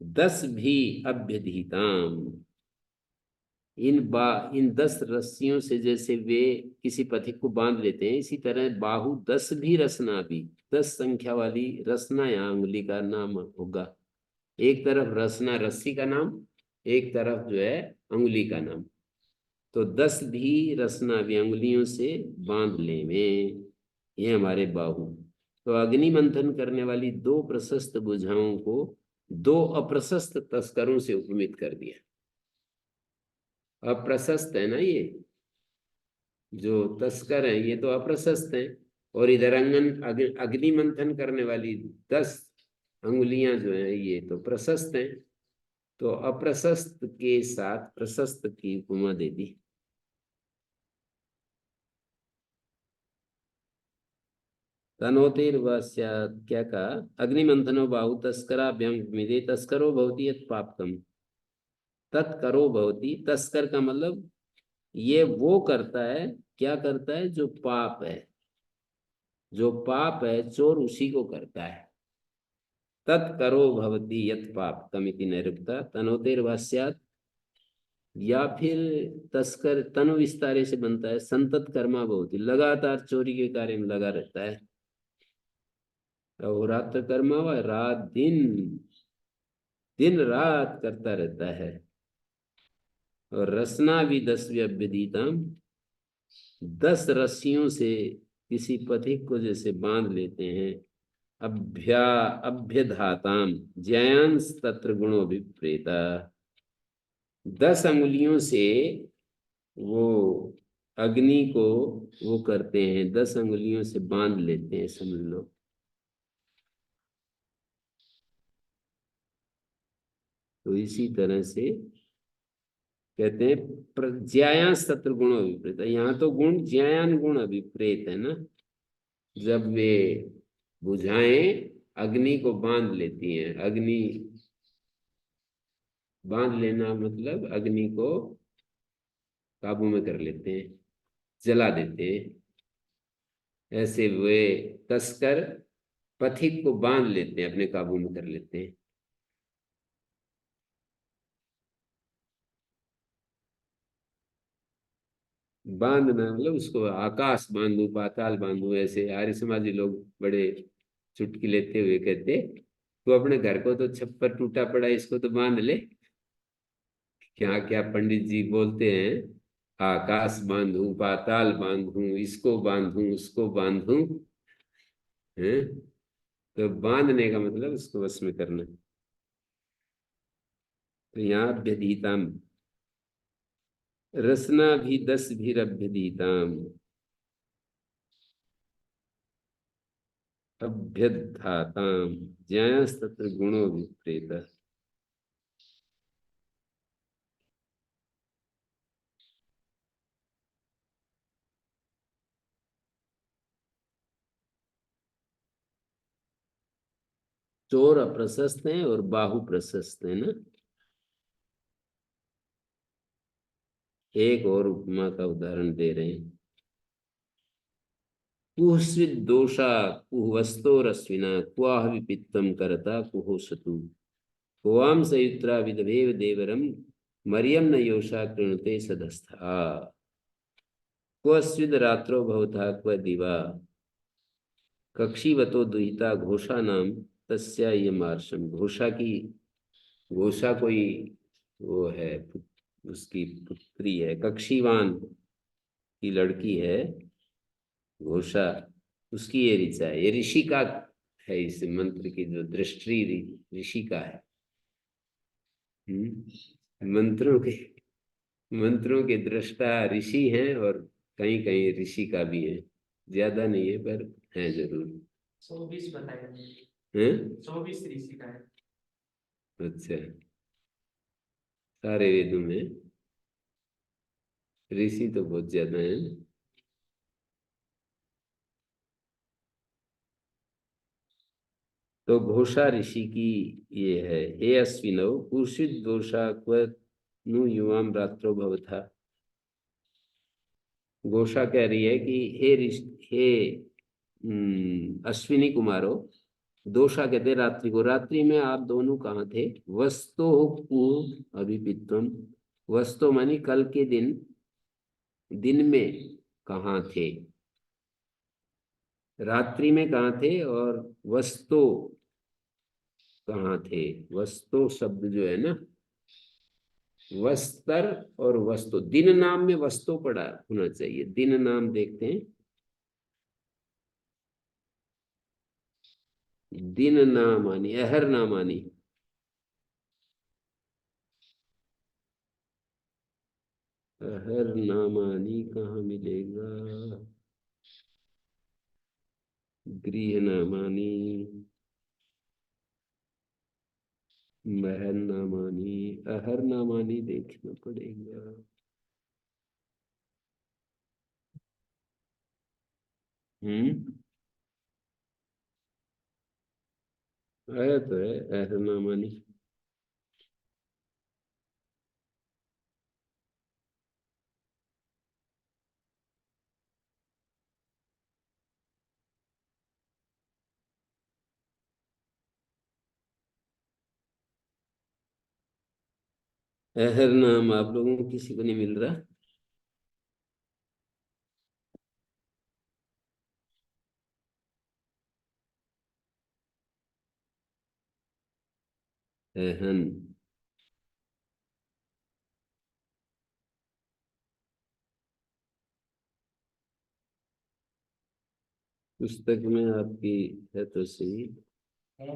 10 भी अभ्यधिताम, इन 10 रस्सियों से जैसे वे किसी पथिक को बांध लेते हैं, इसी तरह बाहु 10 भी रसना भी, 10 संख्या वाली रसना यहाँ उंगली का नाम होगा। एक तरफ रसना रस्सी का नाम, एक तरफ जो है अंगुली का नाम। तो 10 भी रसना भी अंगुलियों से बांध ले में, ये हमारे बाहु। तो अग्नि मंथन करने वाली 2 प्रशस्त भुजाओं को 2 अप्रशस्त तस्करों से उपमित कर दिया। अप्रशस्त है ना ये, जो तस्कर है ये तो अप्रशस्त हैं, और इधर अग्नि मंथन करने वाली 10 अंगुलियां जो हैं ये तो प्रशस्त हैं। तो अप्रशस्त के साथ प्रशस्त की उपमा दे दी। तनोतिर्वस्यात् क्या कहा, अग्निमंथनो बाहु तस्कराभ्याम मिदे तस्करो भवति यत् पापकम, तत्करो भवति, तस्कर का मतलब ये वो करता है, क्या करता है, जो पाप है, जो पाप है चोर उसी को करता है। तत्करो भवति यत् पापकम इति नैरुक्ता तनोतिर्वस्यात्, या फिर तस्कर तनु विस्तारे से बनता है, संतत कर्मा भवति, लगातार चोरी के कार्य में लगा रहता है। अहोरात्र कर्मा व रात दिन, दिन रात करता रहता है। और रसना भी 10वीं अभ्यदीताम, 10 रस्सियों से किसी पथिक को जैसे बांध लेते हैं। अभ्या अभ्यधाताम ज्यायांस तत्र गुणो विप्रेता, 10 अंगुलियों से वो अग्नि को वो करते हैं, 10 अंगुलियों से बांध लेते हैं, समझ लो। तो इसी तरह से कहते हैं ज्यायांस तत्र गुणो विपरीत, यहाँ तो गुण ज्यायान गुण अभिप्रेत है ना। जब वे बुझाएं, अग्नि को बांध लेती हैं, अग्नि बांध लेना मतलब अग्नि को काबू में कर लेते हैं, जला देते हैं। ऐसे वे तस्कर पथिक को बांध लेते हैं, अपने काबू में कर लेते हैं। बांधना मतलब उसको आकाश बांधू, पाताल बांधू, ऐसे आर्य समाजी लोग बड़े चुटकी लेते हुए कहते, तो अपने घर को तो छप्पर टूटा पड़ा है, इसको तो बांध ले। क्या क्या पंडित जी बोलते हैं, आकाश बांधू, पाताल बांधू, इसको बांधू, उसको बांधू, है। तो बांधने का मतलब उसको वश में करना। तो यहाँ अभ्यधीताम, रसना भी 10 भी अभ्यधीताम, अभ्यधाताम ज्यास्तत्र गुणो विप्रेत। चोर अप्रशस्त हैं और बाहु प्रशस्त है ना। एक और उपमा का उदाहरण दे रहे हैं। कुस्विद दोषा कुहवस्तोरश्विना क्वाह विपित्तम करता कुहो सतु, क्वाम सयुत्रा विदभेव देवरम मरियम न योषा कृणुते सदस्था, क्वस्विद रात्रो भवता क्व दिवा, कक्षीवतो दुहिता घोषा नाम तस्या ये मार्शम। घोषा की, घोषा कोई वो है, उसकी पुत्री है, कक्षीवान की लड़की है घोषा, उसकी ये ऋचा है, ये ऋषि का है। इस मंत्र की जो दृष्टि ऋषि का है। मंत्रों के, मंत्रों के दृष्टा ऋषि हैं, और कहीं कहीं ऋषि का भी है, ज्यादा नहीं है पर है जरूर। 24 बताए, हैं? 24 ऋषि का है। अच्छा, सारे वेदों में ऋषि तो बहुत ज्यादा है। तो घोषा ऋषि की ये है, हे अश्विनव कुर्षित दोषा क्व नु युवाम रात्रो भवथा। घोषा कह रही है कि हे हे अश्विनी कुमारो, दोषा कहते रात्रि को, रात्रि में आप दोनों कहाँ थे। वस्तो पूर्व अभिपित्वम, वस्तो मानी कल के दिन, दिन में कहाँ थे, रात्रि में कहाँ थे, और वस्तो कहाँ थे। वस्तो शब्द जो है ना, वस्तर और वस्तु, दिन नाम में वस्तु पड़ा होना चाहिए, दिन नाम देखते हैं, दिन नामानी, अहर नामानी, अहर नामानी कहाँ मिलेगा, गृह नामानी, महर नामानी, अहर नामानी देखना पड़ेगा। हम्म, आया तो है ऐसा नामानी। अहर नाम आप लोगों को किसी को नहीं मिल रहा? एहन। पुस्तक में आपकी है तो सही है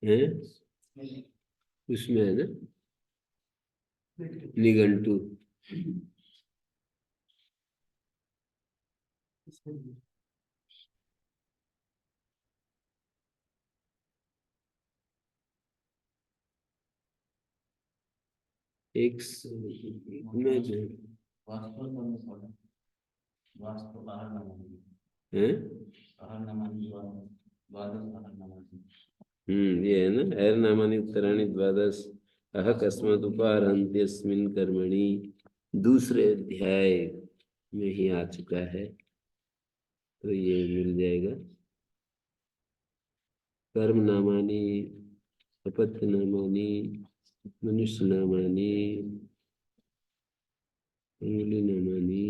है। नहीं? उसमें है ना निघंटु। एक में जो वास्तु नाम सोडा वास्तु आहार नाम है। आहार नाम द्वादश आहार नाम ये है ना एर नामानि उत्तराणि द्वादश अह कस्मत् उपारन्त्यस्मिन् कर्मणि। दूसरे अध्याय में ही आ चुका है तो ये मिल जाएगा। कर्म नामानि, अपत्य नामानि, मनुष्य नामानि, अंगुली नामानि।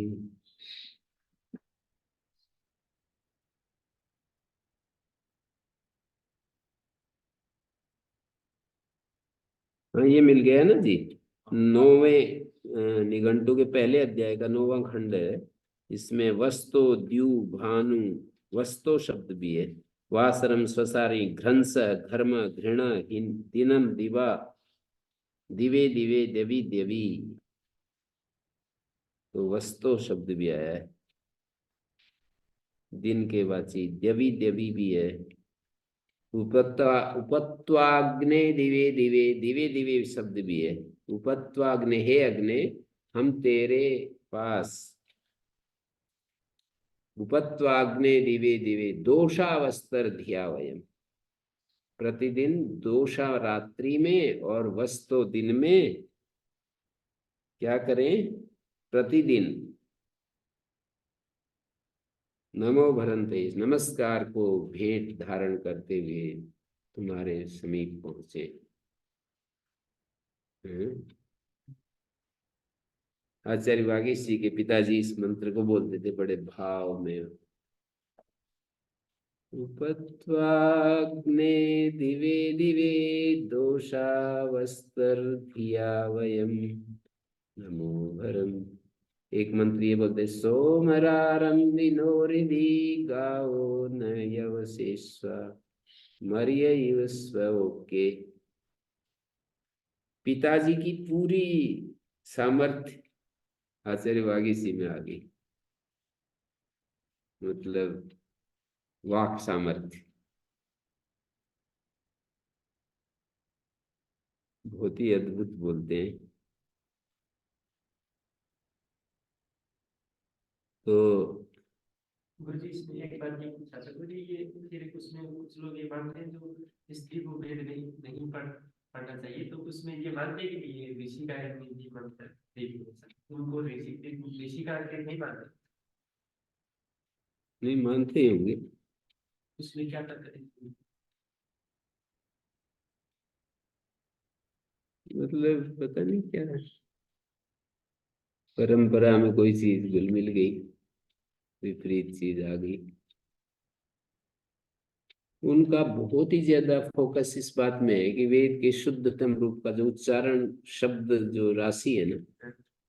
हाँ ये मिल गया ना जी। नौवें निघंटु के पहले अध्याय का 9वां खंड है। इसमें वस्तो द्यू भानु, वस्तो शब्द भी है। वासरम स्वसारी घ्रंस घर्म घृण दिनम दिवा, दिवे दिवे देवी देवी। तो वस्तो शब्द भी आया है। दिन के वाची देवी देवी भी है। उपत्वाग्ने दिवे दिवे, दिवे दिवे शब्द भी है। उपत्वाग्ने, हे अग्ने हम तेरे पास। उपत्वाग्ने दिवे दिवे दोषावस्तर धिया वयम। प्रतिदिन दोषा रात्रि में और वस्तो दिन में क्या करें? प्रतिदिन नमो भरन्ते, नमस्कार को भेंट धारण करते हुए तुम्हारे समीप पहुंचे। आचार्य वागीश जी के पिताजी इस मंत्र को बोलते थे बड़े भाव में। उपत्वाग्ने दिवे दिवे दोषावस्तर्भिया वयम नमो भरम। एक मंत्र ये बोलते सोमरारम विनोरिधि गाओ न यवसेस्व मर्य स्व। ओके। पिताजी की पूरी सामर्थ्य आचार्य वागीशी में आ गई। मतलब वाक सामर्थ्य बहुत ही अद्भुत बोलते हैं। तो गुरु जी इसमें एक बात ये पूछा था गुरु जी, ये फिर उसमें कुछ लोग ये मानते हैं जो स्त्री को वेद नहीं नहीं पढ़ना चाहिए, तो उसमें ये मानते हैं कि ये ऋषि का है, नहीं मानता देवी हो सकती, उनको ऋषि का अर्थ नहीं मानते, नहीं मानते ही होंगे। उसमें क्या तर्क है? मतलब पता नहीं क्या है, परंपरा में कोई चीज घुल मिल गई, विपरीत चीज आ गई। उनका बहुत ही ज्यादा फोकस इस बात में है कि वेद के शुद्धतम रूप का जो उच्चारण शब्द जो राशि है ना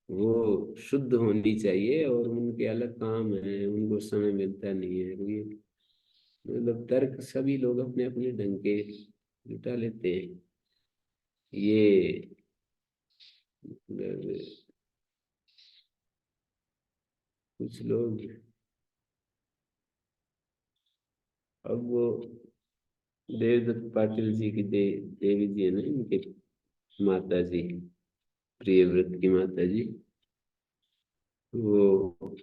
वो शुद्ध होनी चाहिए। और उनके अलग काम है, उनको समय मिलता नहीं है। ये मतलब तर्क सभी लोग अपने अपने ढंग के जुटा लेते हैं। ये मतलब कुछ लोग अब वो देवदत्त पाटिल जी की देवी जी है ना, इनके माता जी, प्रियव्रत की माता जी, वो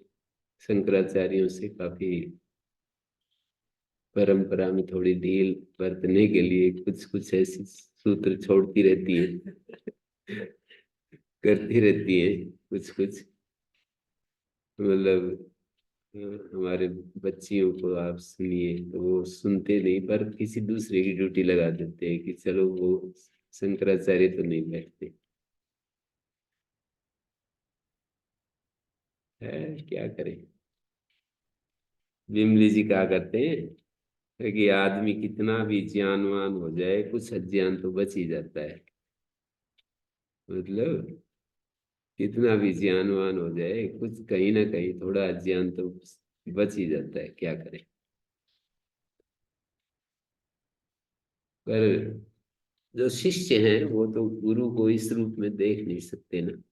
शंकराचार्यों से काफी परंपरा में थोड़ी ढील बरतने के लिए कुछ कुछ ऐसी सूत्र छोड़ती रहती है, करती रहती है कुछ कुछ। मतलब हमारे बच्चियों को आप सुनिए तो वो सुनते नहीं, पर किसी दूसरे की ड्यूटी लगा देते हैं कि चलो वो शंकराचार्य तो नहीं बैठते है, क्या करें। बिमली जी क्या करते हैं कि आदमी कितना भी ज्ञानवान हो जाए कुछ अज्ञान तो बच ही जाता है। मतलब कितना भी ज्ञानवान हो जाए कुछ कहीं ना कहीं थोड़ा अज्ञान तो बच ही जाता है, क्या करें। पर जो शिष्य हैं वो तो गुरु को इस रूप में देख नहीं सकते ना,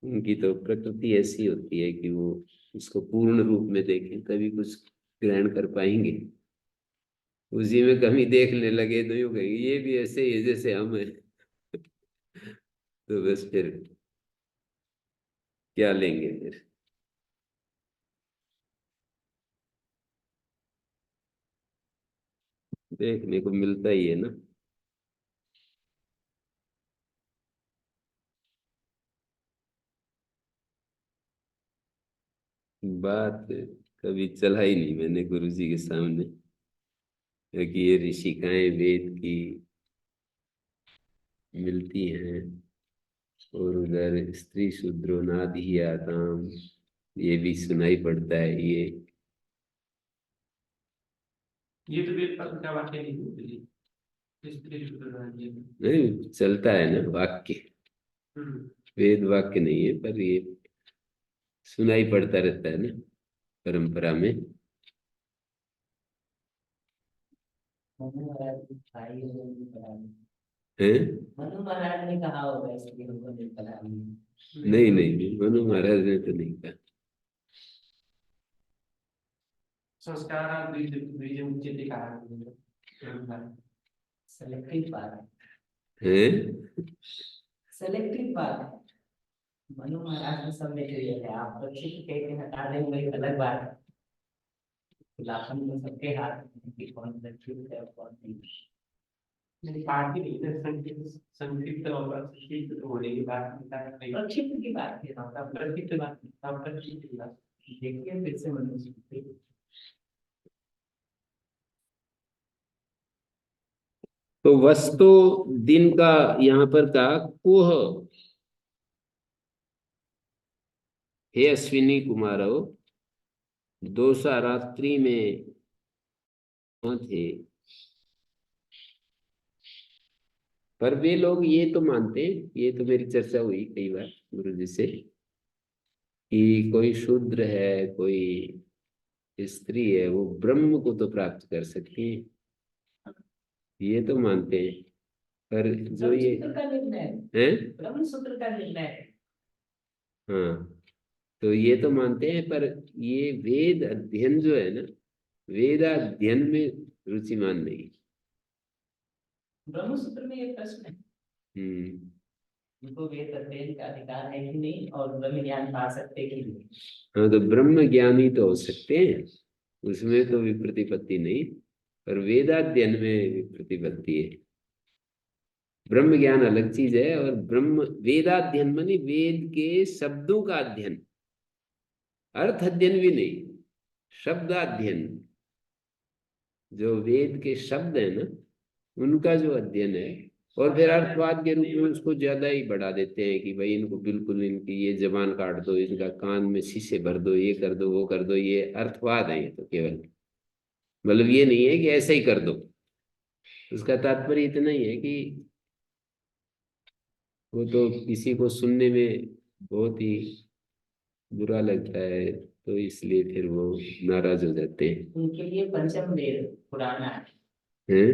उनकी तो प्रकृति ऐसी होती है कि वो उसको पूर्ण रूप में देखें तभी कुछ ग्रहण कर पाएंगे। उसी में कमी देखने लगे तो यूं कहेंगे ये भी ऐसे ही है जैसे हम हैं। तो बस फिर क्या लेंगे फिर। देखने को मिलता ही है ना। बात कभी चला ही नहीं मैंने गुरु जी के सामने, क्योंकि ये ऋषिकाएं वेद की मिलती हैं और उधर स्त्री शूद्रो नादि आताम ये भी सुनाई पड़ता है। ये तो वेद का वाक्य नहीं है, स्त्री शूद्र नारी। नहीं चलता है ना वाक्य, हम्म। वेद वाक्य नहीं है पर ये सुनाई पड़ता रहता है ना परंपरा में। मनु महाराज की भाई लोगों ने पढ़ा ली। है मनु महाराज ने कहा होगा इसलिए हमको नहीं पढ़ा ली। नहीं नहीं नहीं, मनु महाराज ने तो नहीं कहा। संस्कार द्विज द्विज उच्यते कहा। सेलेक्टिव बात है सेलेक्टिव बात है। मनु महाराज ने सब में क्लियर है, आप बच्चे को कहते हैं हटा देंगे एक अलग बात है। खुलासन में सबके हाथ में है कि कौन सा ठीक है और कौन नहीं। नहीं पार्टी नहीं है, संक्षिप्त संक्षिप्त और संक्षिप्त तो होने की बात नहीं। प्रक्षिप्त की बात है, आपका प्रक्षिप्त बात प्रक्षिप्त की बात। देखिए फिर से मनुस्मृति। तो वस्तु दिन का यहाँ पर कहा कुह, हे अश्विनी कुमारो दोषा रात्रि में थे। पर वे लोग ये तो मानते, ये तो मेरी चर्चा हुई कई बार गुरु जी से, कि कोई शूद्र है कोई स्त्री है वो ब्रह्म को तो प्राप्त कर सकती है, ये तो मानते हैं। पर जो ये ब्रह्मसूत्र का निर्णय है ब्रह्मसूत्र का निर्णय है। हाँ तो ये तो मानते हैं, पर ये वेद अध्ययन जो है ना, वेदाध्ययन में रुचिमान नहीं। ब्रह्मसूत्र में ये प्रश्न है, हम्म उनको वेद अध्ययन का अधिकार है कि नहीं और ब्रह्म ज्ञान पा सकते कि नहीं। हाँ तो ब्रह्म ज्ञानी तो हो सकते हैं, उसमें तो विप्रतिपत्ति नहीं, पर वेदाध्ययन में विप्रतिपत्ति है। ब्रह्म ज्ञान अलग चीज है और ब्रह्म वेदाध्ययन मानी वेद के शब्दों का अध्ययन, अर्थ अध्ययन भी नहीं, शब्दाध्ययन। जो वेद के शब्द है ना उनका जो अध्ययन है, और फिर अर्थवाद के रूप में उसको ज्यादा ही बढ़ा देते हैं कि भाई इनको बिल्कुल इनकी ये जबान काट दो, इनका कान में शीशे भर दो, ये कर दो वो कर दो, ये अर्थवाद है। ये तो केवल मतलब ये नहीं है कि ऐसे ही कर दो, उसका तात्पर्य इतना ही है कि वो तो किसी को सुनने में बहुत ही बुरा लगता है तो इसलिए फिर वो नाराज हो जाते हैं। उनके लिए पंचम वेद पुराना है। हैं?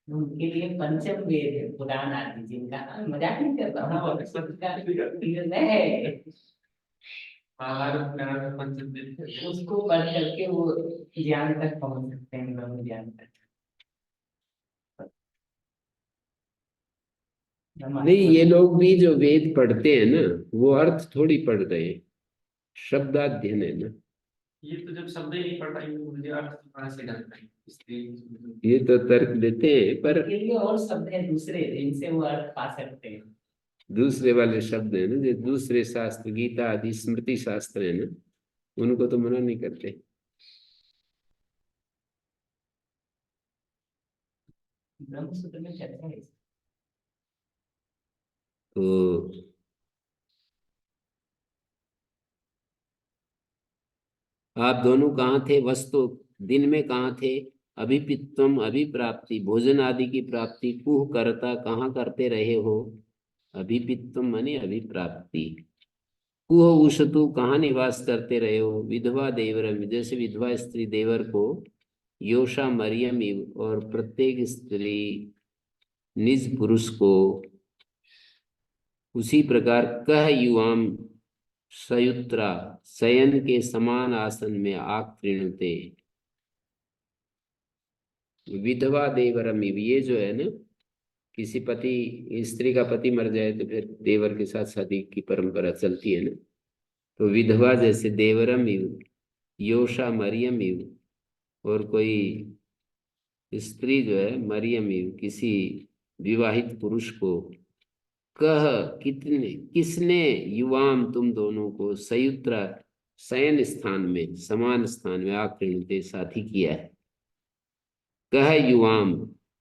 उनके लिए पंचम वेद है पुराण आदि, जिनका मजाक नहीं कर रहा हूँ, उसका निर्णय है। महाभारत रामायण पंचमवेद है। उसको पढ़ करके वो ज्ञान तक पहुंच सकते हैं, ब्रह्म ज्ञान तक। नहीं ये लोग भी जो वेद पढ़ते हैं ना वो अर्थ थोड़ी पढ़ रहे हैं, शब्दाध्ययन है ना। ये तो जब शब्द ही नहीं पढ़ पाएंगे तो मुझे अर्थ तो कहाँ से जान पाएंगे, इसलिए ये तो तर्क देते हैं, पर उनके लिए और शब्द हैं दूसरे जिनसे वो अर्थ पा सकते हैं। दूसरे वाले शब्द है ना, जो दूसरे शास्त्र गीता आदि स्मृति शास्त्र है ना, उनको तो मना नहीं करते। ब्रह्मसूत्र में चर्चा है। तो आप दोनों कहाँ थे? वस्तु दिन में कहाँ थे? अभिपित्वम अभिप्राप्ति, भोजन आदि की प्राप्ति कुह करता कहाँ करते रहे हो? अभिपित्वम माने अभिप्राप्ति। कुह उषतु कहाँ निवास करते रहे हो? विधवा देवरम, जैसे विधवा स्त्री देवर को योषा मरियम इव, और प्रत्येक स्त्री निज पुरुष को उसी प्रकार कह युवाम सयुत्रा, शयन के समान आसन में आक्रीणते। विधवा देवरम इव, ये जो है ना, किसी पति स्त्री का पति मर जाए तो फिर देवर के साथ शादी की परंपरा चलती है ना, तो विधवा जैसे देवरम इव, योषा मरियम इव, और कोई स्त्री जो है मरियम इव, किसी विवाहित पुरुष को कह कितने किसने युवाम तुम दोनों को सयुत्रा शयन स्थान में समान स्थान में आकृणते साथी किया है। कह युवाम,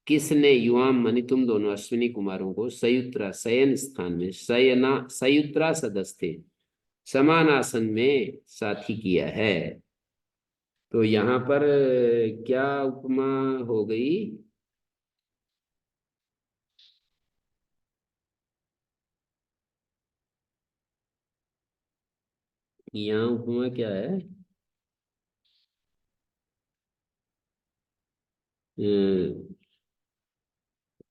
किसने, युवाम मानी तुम दोनों अश्विनी कुमारों को, सयुत्रा शयन स्थान में, शयना सयुत्रा सदस्ते समान आसन में साथी किया है। तो यहाँ पर क्या उपमा हो गई? यहाँ उपमा क्या है?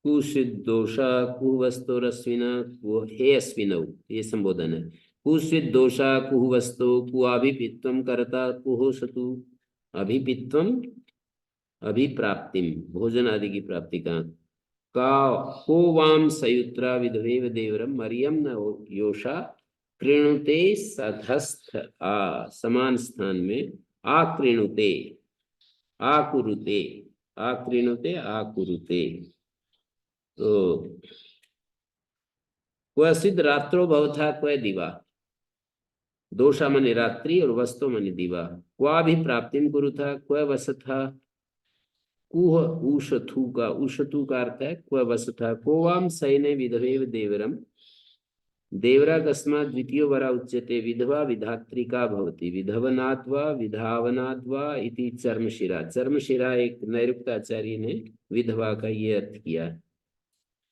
कुशिदोषा कुवस्तोरश्विना कु, हे अश्विनौ, ये संबोधन है। कुशिदोषा कुवस्तो कुआभिपित्वम करता कुहोषतु, अभिपित्वम अभिप्राप्तिम, भोजन आदि की प्राप्ति का को वाम सयुत्रा विधवेव देवरम मरियम न योषा कृणुते सधस्थ आ, समान स्थान में आकृणुते आकुरुते, आकृणुते आकुरुते। तो क्वचिद रात्रो भवथा क्व दिवा, दोषा मनि रात्रि और वस्तो मनि दिवा, क्वा भी प्राप्तिम कुरुथा क्व वसथा, कुह उषथु का, उषथु का अर्थ है क्व वसथा, को वाम सैने विधवेव देवरम, देवरा कस्मात् द्वितीयो वरा उच्यते, विधवा विधात्रिका भवति, विधवनात्वा विधावनात्वा इति चर्मशिरा। चर्मशिरा एक नैरुक्त आचार्य ने विधवा का ये अर्थ किया,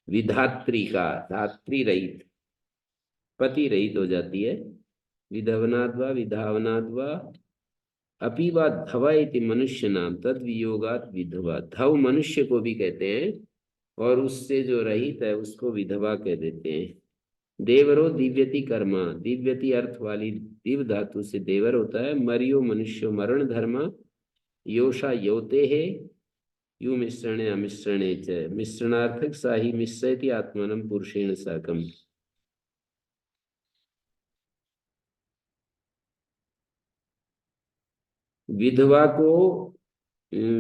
विधात्रिका, धात्री रहित, पति रहित हो जाती है। विधवनाद्वा विधावनाद्वा अपि वा धवा इति मनुष्य नाम, तद वियोगात विधवा। धव मनुष्य को भी कहते हैं और उससे जो रहित है उसको विधवा कह देते हैं। देवरो दिव्यति कर्मा, दिव्यति अर्थ वाली दिव धातु से देवर होता है। मरियो मनुष्यो मरण धर्मा, योषा योते है, यु मिश्रणे अमिश्रणे च, मिश्रणार्थक साही मिश्रयति आत्मानं पुरुषेण साकम। विधवा को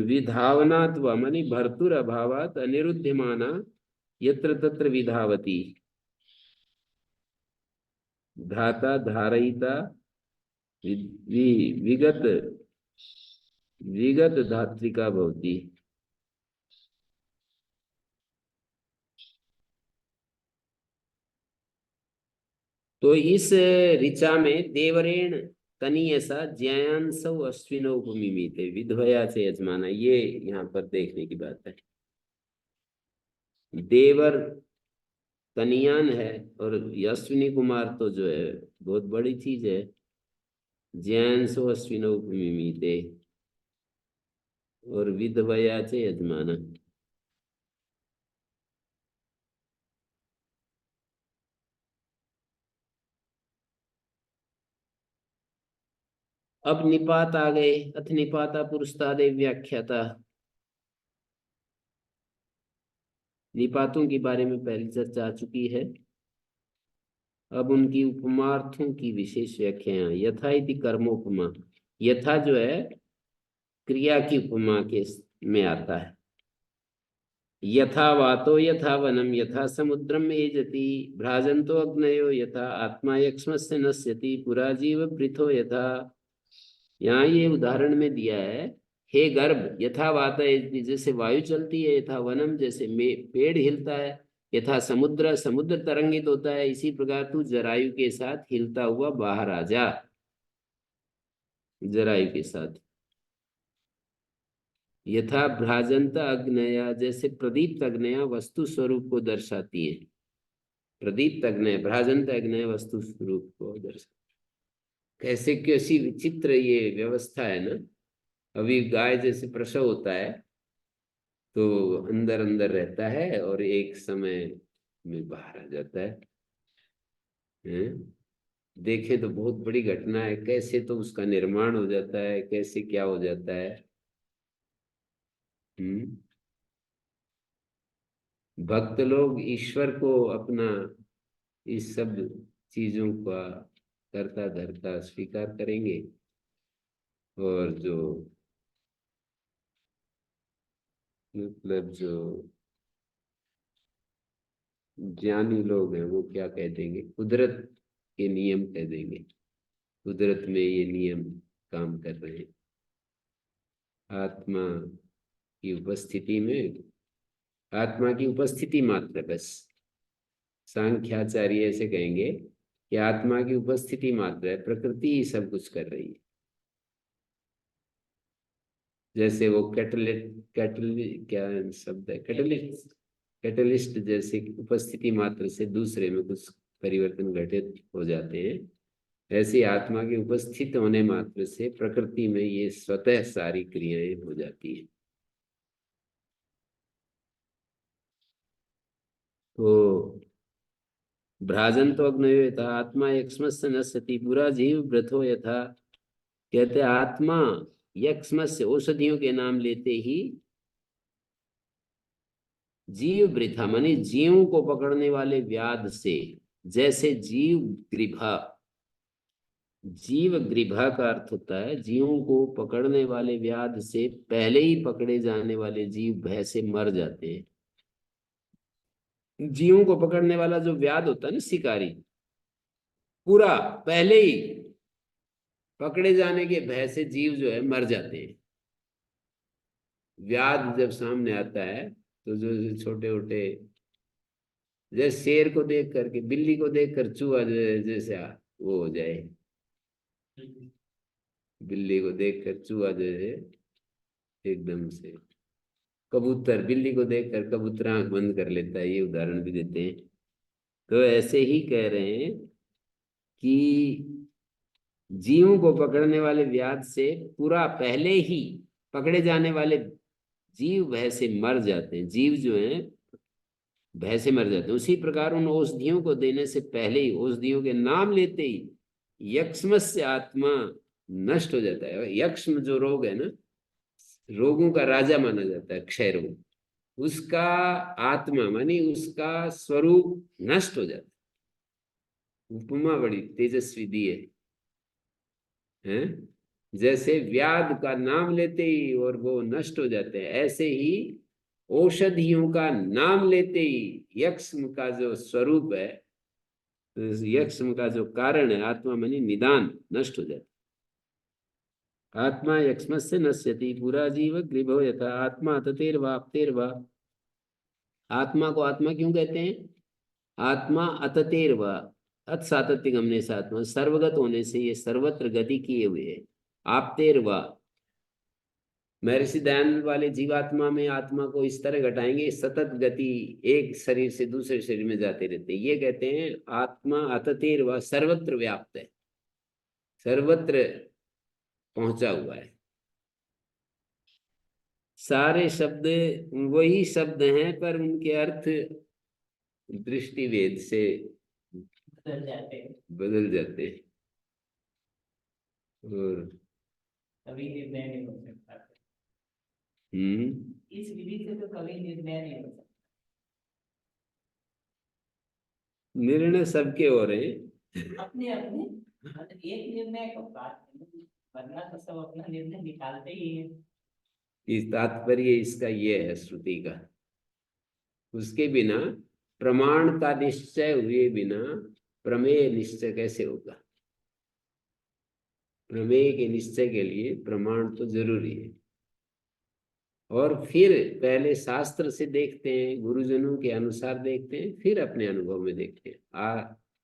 विधावनात्वा मानी भर्तुर अभावात अनिरुध्यमाना यत्र तत्र विधावती, धाता धारयिता विगत विगत धात्रिका भवती। तो इस ऋचा में देवरेण तनीयसा ज्यायांसौ अश्विनौ भूमिमीते, विधवया से यजमाना, ये यहाँ पर देखने की बात है। देवर कनियान है और अश्विनी कुमार तो जो है बहुत बड़ी चीज है। ज्यायांसौ अश्विनौ भूमिमीते और विधवया से यजमाना। अब निपात आ गए। अथ निपाता पुरुषतादे व्याख्याता, निपातों के बारे में पहले चर्चा आ चुकी है। अब उनकी उपमार्थों की विशेष व्याख्या, यथा इति कर्मोपमा, यथा जो है क्रिया की उपमा के में आता है। यथा वातो यथा वनम यथा समुद्रम एजति भ्राजन्तो अग्नयो यथा आत्मा यक्ष्मस्य नश्यति पुरा जीव पृथो यथा। यहाँ ये उदाहरण में दिया है, हे गर्भ यथा वात जैसे वायु चलती है, यथा वनम जैसे पेड़ हिलता है, यथा समुद्र समुद्र तरंगित होता है, इसी प्रकार तू जरायु के साथ हिलता हुआ बाहर आ जा। जरायु के साथ यथा भ्राजंत अग्नया जैसे प्रदीप्त अग्नया वस्तु स्वरूप को दर्शाती है। प्रदीप्त अग्नय भ्राजंत अग्नय वस्तु स्वरूप को दर्शा, कैसे कैसी विचित्र ये व्यवस्था है ना। अभी गाय जैसे प्रसव होता है तो अंदर अंदर रहता है और एक समय में बाहर आ जाता है, हैं? देखे तो बहुत बड़ी घटना है, कैसे तो उसका निर्माण हो जाता है, कैसे क्या हो जाता है। भक्त लोग ईश्वर को अपना इस सब चीजों का करता धरता स्वीकार करेंगे, और जो मतलब जो ज्ञानी लोग हैं वो क्या कह देंगे, कुदरत के नियम कह देंगे, कुदरत में ये नियम काम कर रहे हैं। आत्मा की उपस्थिति में, आत्मा की उपस्थिति मात्र बस, सांख्याचार्य ऐसे कहेंगे कि आत्मा की उपस्थिति मात्र है, प्रकृति ही सब कुछ कर रही है। जैसे वो क्या शब्द है, कैटलिस्ट जैसे उपस्थिति मात्र से दूसरे में कुछ परिवर्तन घटित हो जाते हैं, ऐसे आत्मा के उपस्थित होने मात्र से प्रकृति में ये स्वतः सारी क्रियाएं हो जाती हैं। तो भ्राजन्तो अग्नयो यथा आत्मा यक्ष्मस्य नश्यति पुरा जीव व्रतो यथा, कहते आत्मा यक्ष्मस्य औषधियों के नाम लेते ही जीव वृथा मानी जीव को पकड़ने वाले व्याध से, जैसे जीव ग्रीभा, जीव ग्रीभा का अर्थ होता है जीवों को पकड़ने वाले व्याध से पहले ही पकड़े जाने वाले जीव भय से मर जाते हैं। जीवों को पकड़ने वाला जो व्याध होता है ना, शिकारी, पूरा पहले ही पकड़े जाने के भय से जीव जो है मर जाते हैं। व्याध जब सामने आता है तो जो छोटे छोटे, जैसे शेर को देख करके, बिल्ली को देख कर चूहा जो है जैसे वो हो जाए, बिल्ली को देख कर चूहा जो है एकदम से, कबूतर बिल्ली को देख कर कबूतर आंख बंद कर लेता है, ये उदाहरण भी देते हैं। तो ऐसे ही कह रहे हैं कि जीवों को पकड़ने वाले व्याध से पूरा पहले ही पकड़े जाने वाले जीव भय से मर जाते हैं, जीव जो हैं भय से मर जाते हैं। उसी प्रकार उन औषधियों को देने से पहले ही, औषधियों के नाम लेते ही यक्ष्मस्य आत्मा नष्ट हो जाता है। यक्ष्म जो रोग है ना, रोगों का राजा माना जाता है, क्षय रोग, उसका आत्मा मानी उसका स्वरूप नष्ट हो जाता है। उपमा बड़ी तेजस्वी दी है, जैसे व्याध का नाम लेते ही और वो नष्ट हो जाते हैं, ऐसे ही औषधियों का नाम लेते ही यक्ष्म का जो स्वरूप है, यक्ष्म का जो कारण है, आत्मा मनी निदान, नष्ट हो जाता। आत्मा यक्ष्मस्य नश्यति पुरा जीव ग्रीभो यथा आत्मा अततेर्वा अपतेर्वा। आत्मा को आत्मा क्यों कहते हैं? आत्मा अततेर्वा, अत सातत्य गमने से आत्मा सर्वगत होने से ये सर्वत्र गति किए हुए है। आपतेर्वा, महर्षि दयानंद वाले जीवात्मा में आत्मा को इस तरह घटाएंगे, सतत गति एक शरीर से दूसरे शरीर में जाते रहते हैं। ये कहते हैं आत्मा अततेर्वा, सर्वत्र व्याप्त है, सर्वत्र पहुंचा हुआ है। सारे शब्द वही शब्द हैं पर उनके अर्थ दृष्टि भेद से बदल जाते हैं, बदल जाते हैं और कभी निर्णय नहीं हो सकता। हम्म, इस विधि से तो कभी निर्णय नहीं हो सकता। निर्णय सबके हो रहे हैं। अपने अपने मतलब एक निर्णय को बात नहीं। वरना तो सब अपना निर्णय निकालते ही है। इस तात्पर्य इसका ये है श्रुति का। उसके बिना, प्रमाण का निश्चय हुए बिना प्रमेय निश्चय कैसे होगा? प्रमेय के निश्चय के लिए प्रमाण तो जरूरी है। और फिर पहले शास्त्र से देखते हैं, गुरुजनों के अनुसार देखते हैं, फिर अपने अनुभव में देखते हैं।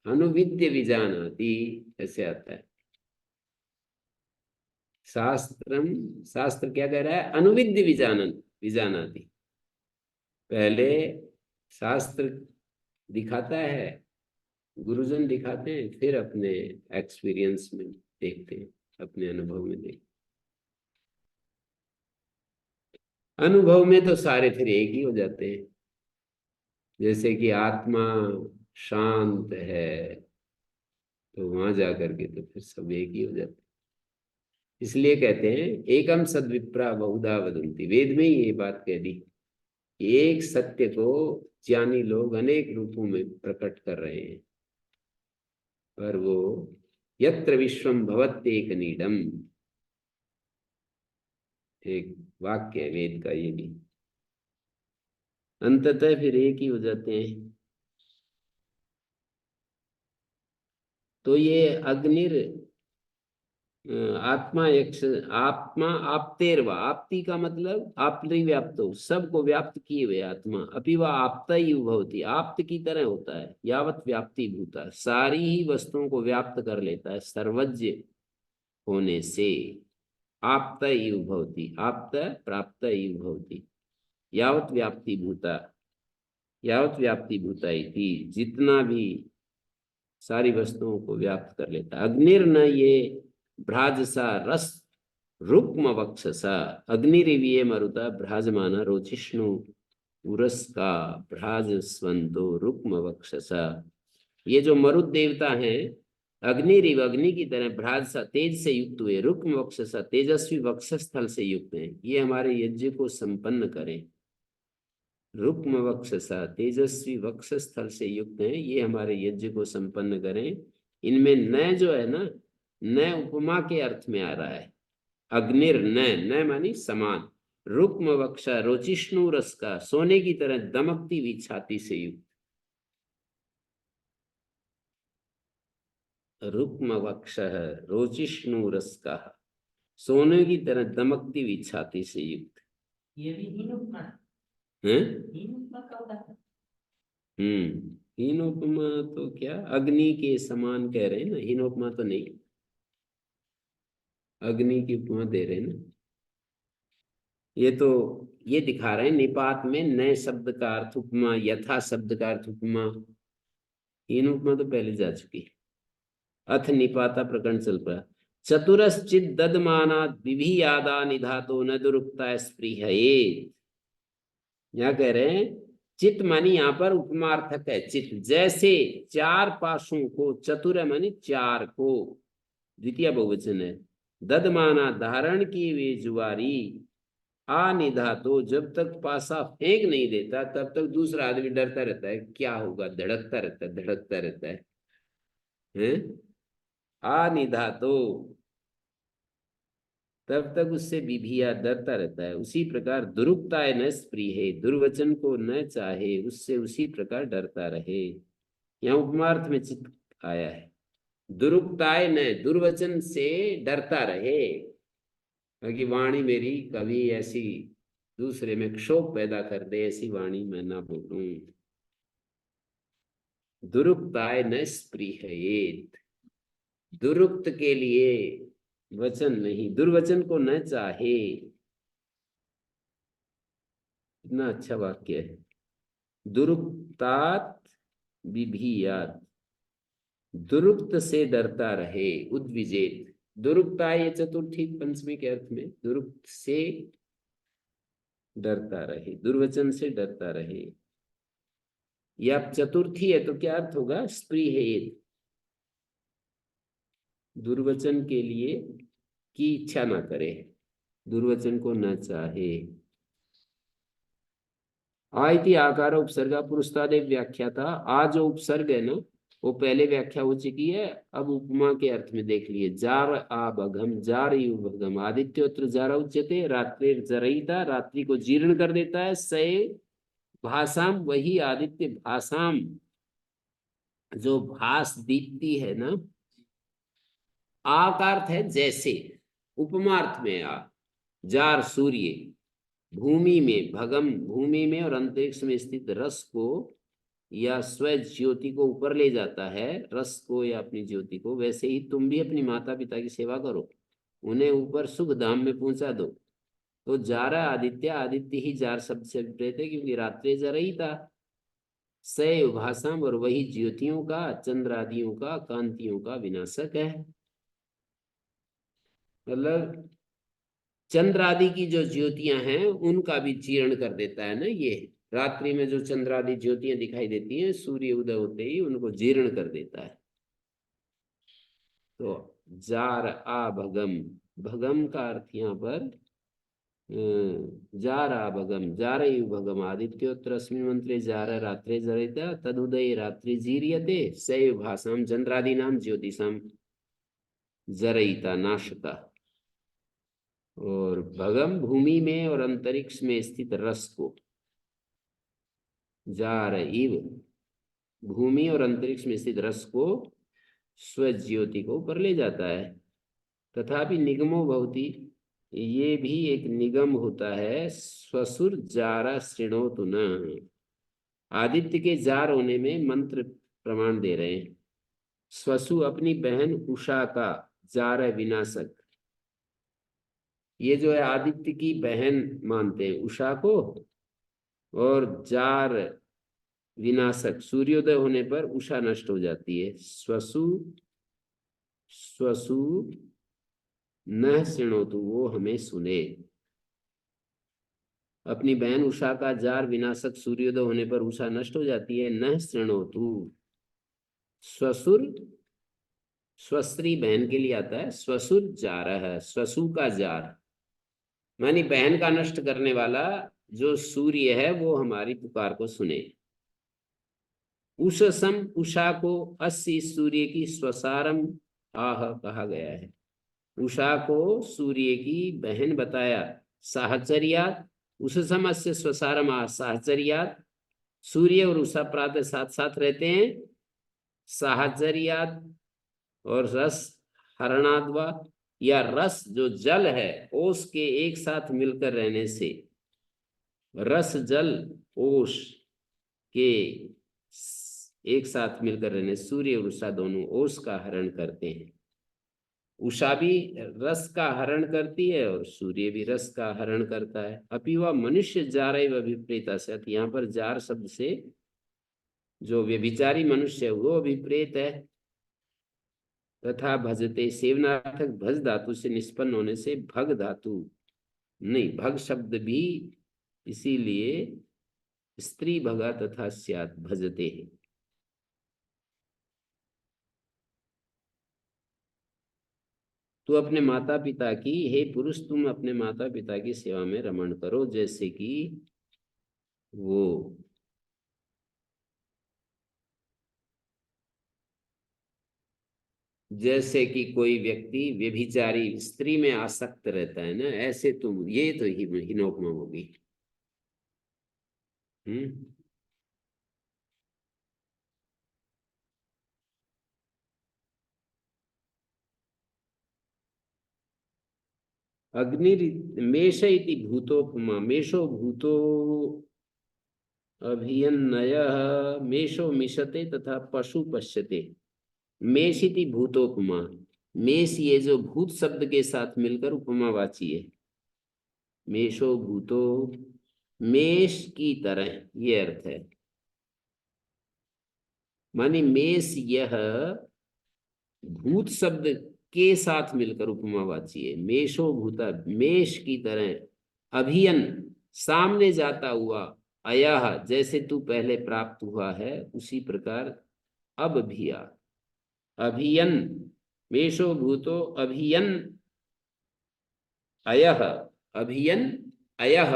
अनुविद्य विजानाति ऐसे आता है। शास्त्र क्या कह रहा है? अनुविद्य विजानाति। पहले शास्त्र दिखाता है, गुरुजन दिखाते हैं, फिर अपने एक्सपीरियंस में देखते हैं, अपने अनुभव में देखते हैं। अनुभव में तो सारे फिर एक ही हो जाते हैं। जैसे कि आत्मा शांत है, तो वहां जाकर के तो फिर सब एक ही हो जाते हैं। इसलिए कहते हैं एकम सद्विप्रा बहुधा वदन्ति। वेद में ही ये बात कह दी, एक सत्य को ज्ञानी लोग अनेक रूपों में प्रकट कर रहे हैं, पर वो यत्र विश्वम भवत्येक नीडम, एक वाक्य है वेद का ये भी। अंततः फिर एक ही हो जाते हैं। तो ये अग्निर आत्मा यक्ष आत्मा आपतेरवा, आपती का मतलब आपति व्याप्त हो, सबको व्याप्त किए हुए आत्मा। अपिवा आपता ही भवती, आप्त की तरह होता है। यावत व्याप्ति भूता, सारी ही वस्तुओं को व्याप्त कर लेता है सर्वज्ञ होने से। आप्त ही भवती, आप्त प्राप्त ही भवती। यावत व्याप्ति भूता, यावत व्याप्ति भूता इति, जितना भी सारी वस्तुओं को व्याप्त कर लेता। अग्निर न ये भ्राजसा रस रुक्म वक्षसा, अग्निरिवीये मरुता भ्राजमाना रोचिष्णु उरस का भ्राजस्वंतो रुक्म वक्षसा। ये जो मरुत देवता हैं, अग्निरिव अग्नि की तरह भ्राजसा तेज से युक्त हुए, रुक्म वक्षसा तेजस्वी वक्षस्थल से युक्त हैं। ये हमारे यज्ञ को संपन्न करें। रुक्म वक्षसा तेजस्वी वक्षस्थल से युक्त हैं, ये हमारे यज्ञ को संपन्न करें। इनमें न जो है ना, न उपमा के अर्थ में आ रहा है। अग्निर न मानी समान, रुक्म वक्षा रोचिष्णु रस का, सोने की तरह दमकती हुई छाती से युक्त। रुक्म वक्ष रोचिष्णु रस का, सोने की तरह दमकती हुई छाती से युक्त। ये भी हीन उपमा है? हीन उपमा का उदाहरण। हीन उपमा तो क्या, अग्नि के समान कह रहे हैं ना, हीन उपमा तो नहीं, अग्नि की उपमा दे रहे हैं ना। ये तो ये दिखा रहे हैं निपात में नए शब्द का अर्थ उपमा, यथा शब्द का अर्थ उपमा। हीन उपमा तो पहले जा चुकी है। अथ निपाता प्रकरण चल पड़ा। चतुरश्चित ददमाना विभियादा निधातो न दुरुक्ता स्पृहयेत्। यहाँ कह रहे हैं चित मानी यहाँ पर उपमार्थक है। चित जैसे चार पाशों को, चतुर मानी चार को, द्वितीय बहुवचन है। ददमाना धारण की वे जुआरी, अनिधा तो जब तक पासा फेंक नहीं देता तब तक दूसरा आदमी डरता रहता है, क्या होगा, धड़कता रहता है, धड़कता रहता है, अनिधा तो तब तक उससे विभिया डरता रहता है। उसी प्रकार दुरुक्ताय न स्पृहे, दुर्वचन को न चाहे, उससे उसी प्रकार डरता रहे। यहाँ उपमार्थ में चित्त आया है। दुरुक्ताय न, दुर्वचन से डरता रहे, क्योंकि वाणी मेरी कभी ऐसी दूसरे में क्षोभ पैदा कर दे, ऐसी वाणी मैं ना बोलूं। दुरुक्ताय न स्पृहयेत्, दुरुक्त के लिए वचन नहीं, दुर्वचन को न चाहे। इतना अच्छा वाक्य है। दुरुक्तात विभियात्, दुरुक्त से डरता रहे, उद्विजेत। दुरुक्ता ये चतुर्थी पंचमी के अर्थ में, दुरुक्त से डरता रहे, दुर्वचन से डरता रहे। या चतुर्थी है तो क्या अर्थ होगा? स्पृहेत, दुर्वचन के लिए की इच्छा ना करे, दुर्वचन को न चाहे। आइति आकार उपसर्गा पुरुषतादेव व्याख्या था। आ जो उपसर्ग है ना, वो पहले व्याख्या हो चुकी है, अब उपमा के अर्थ में देख लिए। जार आभगम जार युभगम आदित्योत्र जार उच्यते रात्रि जरयिता, रात्रि को जीर्ण कर देता है। सय भासाम, वही आदित्य भासाम, जो भास दीप्ति है ना, आ का अर्थ है जैसे, उपमार्थ में आ, जार सूर्य, भूमि में भगम, भूमि में और अंतरिक्ष में स्थित रस को या स्व ज्योति को ऊपर ले जाता है, रस को या अपनी ज्योति को, वैसे ही तुम भी अपनी माता पिता की सेवा करो, उन्हें ऊपर सुख धाम में पहुंचा दो। तो जारा आदित्य, आदित्य ही जार शब्द से विपरीत है, क्योंकि रात्रि जरा ही था। सय भाषाम, और वही ज्योतियों का, चंद्रादियों का, कांतियों का विनाशक है। मतलब चंद्र आदि की जो ज्योतियां हैं उनका भी जीर्ण कर देता है ना ये। रात्रि में जो चंद्र आदि ज्योतियां दिखाई देती हैं, सूर्य उदय होते ही उनको जीर्ण कर देता है। तो जार आ भगम, भगम का अर्थ यहाँ पर जार आ भगम, जार भगम आदित्योत्तर अस्मिन् मंत्रे जार रात्रे जरिता तदुदय रात्रि जीर्यते सैव भाषाम चंद्रादीनाम ज्योतिषाम जरयिता नाशता। और भगम भूमि में और अंतरिक्ष में स्थित रस को, जार इव भूमि और अंतरिक्ष में स्थित रस को स्वज्योति को ऊपर ले जाता है। तथापि निगमो भवति, ये भी एक निगम होता है। स्वसुर जारा श्रृणोतु न, आदित्य के जार होने में मंत्र प्रमाण दे रहे हैं। स्वसु अपनी बहन उषा का, जार है विनाशक। ये जो है आदित्य की बहन मानते हैं उषा को, और जार विनाशक, सूर्योदय होने पर उषा नष्ट हो जाती है। स्वसु स्वसु न शृणोतु, वो हमें सुने। अपनी बहन उषा का जार विनाशक, सूर्योदय होने पर उषा नष्ट हो जाती है। न शृणोतु, स्वसुर स्वस्त्री बहन के लिए आता है। स्वसुर जार है, स्वसु का जार मानी बहन का नष्ट करने वाला जो सूर्य है, वो हमारी पुकार को सुने। उषसम, उषा को अस्सी सूर्य की स्वसारम आह कहा गया है। उषा को सूर्य की बहन बताया। साहचर्यात, उषसम अस्य स्वसारम आह साहचर्यात, सूर्य और उषा प्रातः साथ साथ रहते हैं। साहचर्यात और रस हरणाद्वा, या रस जो जल है ओस के एक साथ मिलकर रहने से, रस जल ओस के एक साथ मिलकर रहने, सूर्य और उषा दोनों ओस का हरण करते हैं। उषा भी रस का हरण करती है और सूर्य भी रस का हरण करता है। अपिवा मनुष्य जार अभिप्रेत असत, यहाँ पर जार शब्द से जो व्यभिचारी मनुष्य है वो अभिप्रेत है। तथा भजते, सेवनार्थक भज धातु से निष्पन्न होने से भग धातु नहीं, भग शब्द भी इसीलिए स्त्री भगा तथा स्यात् भजते है। तो अपने माता पिता की, हे पुरुष तुम अपने माता पिता की सेवा में रमण करो, जैसे कि वो जैसे कि कोई व्यक्ति व्यभिचारी स्त्री में आसक्त रहता है ना, ऐसे तुम, ये तो हीनोपमा होगी। अग्नि मेष इति भूतोपमा, मेषो भूतो अभियन्नयः, मेषो मिशते तथा पशु पश्यते। मेष इति भूतोपमा, मेष ये जो भूत शब्द के साथ मिलकर उपमावाची है। मेषो भूतो, मेष की तरह, ये अर्थ है। मानी मेष यह भूत शब्द के साथ मिलकर उपमावाची है। मेषो भूता, मेष की तरह, अभियन सामने जाता हुआ, अयः जैसे तू पहले प्राप्त हुआ है उसी प्रकार अब भी आ। अभियन, मेषो भूतो अभियन अयः, अभियन अयः,